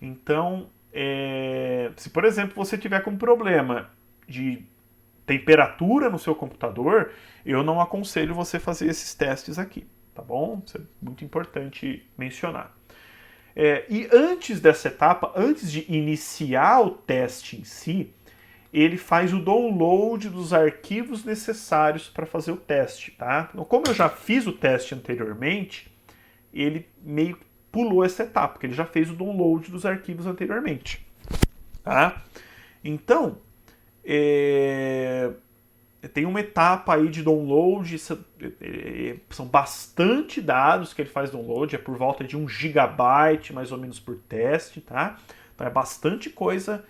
Então, se por exemplo você tiver com problema de temperatura no seu computador, eu não aconselho você fazer esses testes aqui, tá bom? Isso é muito importante mencionar. E antes dessa etapa, antes de iniciar o teste em si, ele faz o download dos arquivos necessários para fazer o teste, tá? Então, como eu já fiz o teste anteriormente, ele meio pulou essa etapa, porque ele já fez o download dos arquivos anteriormente, tá? Então, tem uma etapa aí de download, são bastante dados que ele faz download, é por volta de 1 GB mais ou menos por teste, tá? Então é bastante coisa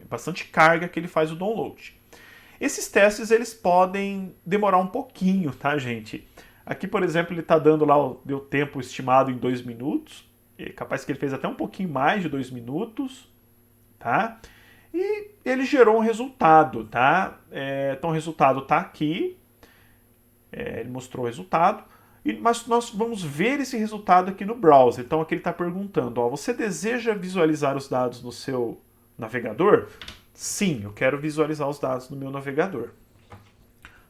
bastante carga que ele faz o download. Esses testes eles podem demorar um pouquinho, tá, gente? Aqui, por exemplo, ele está dando lá o tempo estimado em 2 minutos, é capaz que ele fez até um pouquinho mais de 2 minutos, tá? E ele gerou um resultado, tá? Então o resultado está aqui. Ele mostrou o resultado. Mas nós vamos ver esse resultado aqui no browser. Então aqui ele está perguntando, ó, você deseja visualizar os dados no seu navegador? Sim, eu quero visualizar os dados no meu navegador.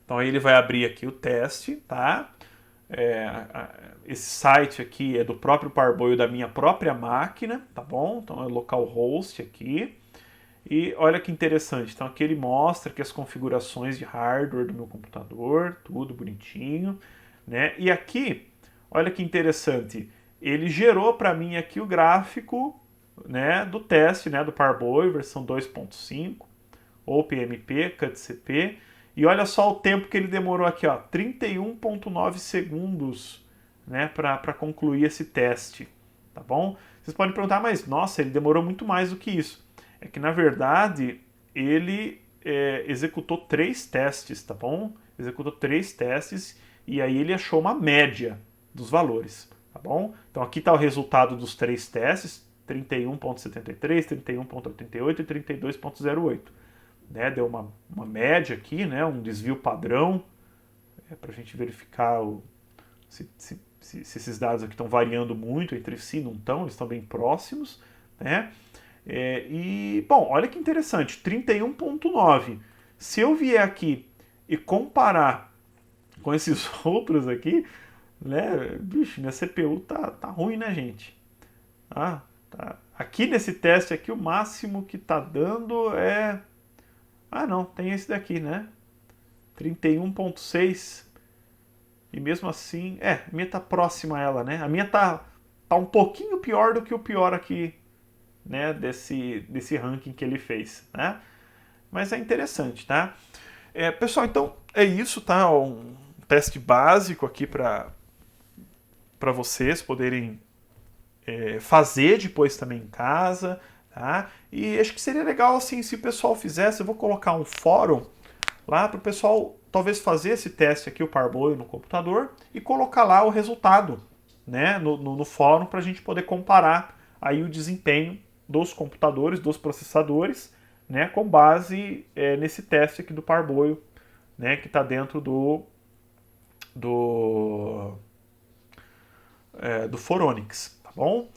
Então aí ele vai abrir aqui o teste, tá? Esse site aqui é do próprio Parboil da minha própria máquina, tá bom? Então é localhost aqui. E olha que interessante, então aqui ele mostra que as configurações de hardware do meu computador, tudo bonitinho, né? E aqui, olha que interessante, ele gerou para mim aqui o gráfico, né, do teste, né, do Parboil, versão 2.5, OpenMP, CutCP, e olha só o tempo que ele demorou aqui, ó, 31.9 segundos, né, para concluir esse teste, tá bom? Vocês podem perguntar, mas nossa, ele demorou muito mais do que isso. É que, na verdade, ele executou 3 testes, tá bom? Executou 3 testes e aí ele achou uma média dos valores, tá bom? Então aqui está o resultado dos 3 testes, 31.73, 31.88 e 32.08. Né? Deu uma média aqui, né? Um desvio padrão, para a gente verificar se esses dados aqui estão variando muito entre si, não estão, eles estão bem próximos, né? E, bom, olha que interessante, 31.9. Se eu vier aqui e comparar com esses outros aqui, né? Bicho, minha CPU tá ruim, né, gente? Tá. Aqui nesse teste aqui, o máximo que tá dando é... Ah, não, tem esse daqui, né? 31.6. E mesmo assim... a minha tá próxima a ela, né? A minha tá um pouquinho pior do que o pior aqui, né? Desse ranking que ele fez, né? Mas é interessante, tá? Pessoal, então é isso, tá? Um teste básico aqui para vocês poderem fazer depois também em casa, tá? E acho que seria legal, assim, se o pessoal fizesse, eu vou colocar um fórum lá para o pessoal talvez fazer esse teste aqui, o Parboil no computador, e colocar lá o resultado, né, no fórum para a gente poder comparar aí o desempenho dos computadores, dos processadores, né, com base nesse teste aqui do Parboil, né, que está dentro do Phoronix, tá bom?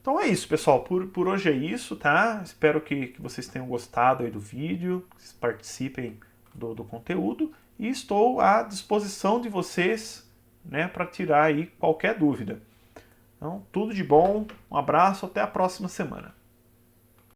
Então é isso, pessoal. Por hoje é isso, tá? Espero que vocês tenham gostado aí do vídeo, que vocês participem do conteúdo e estou à disposição de vocês, né, para tirar aí qualquer dúvida. Então, tudo de bom, um abraço, até a próxima semana.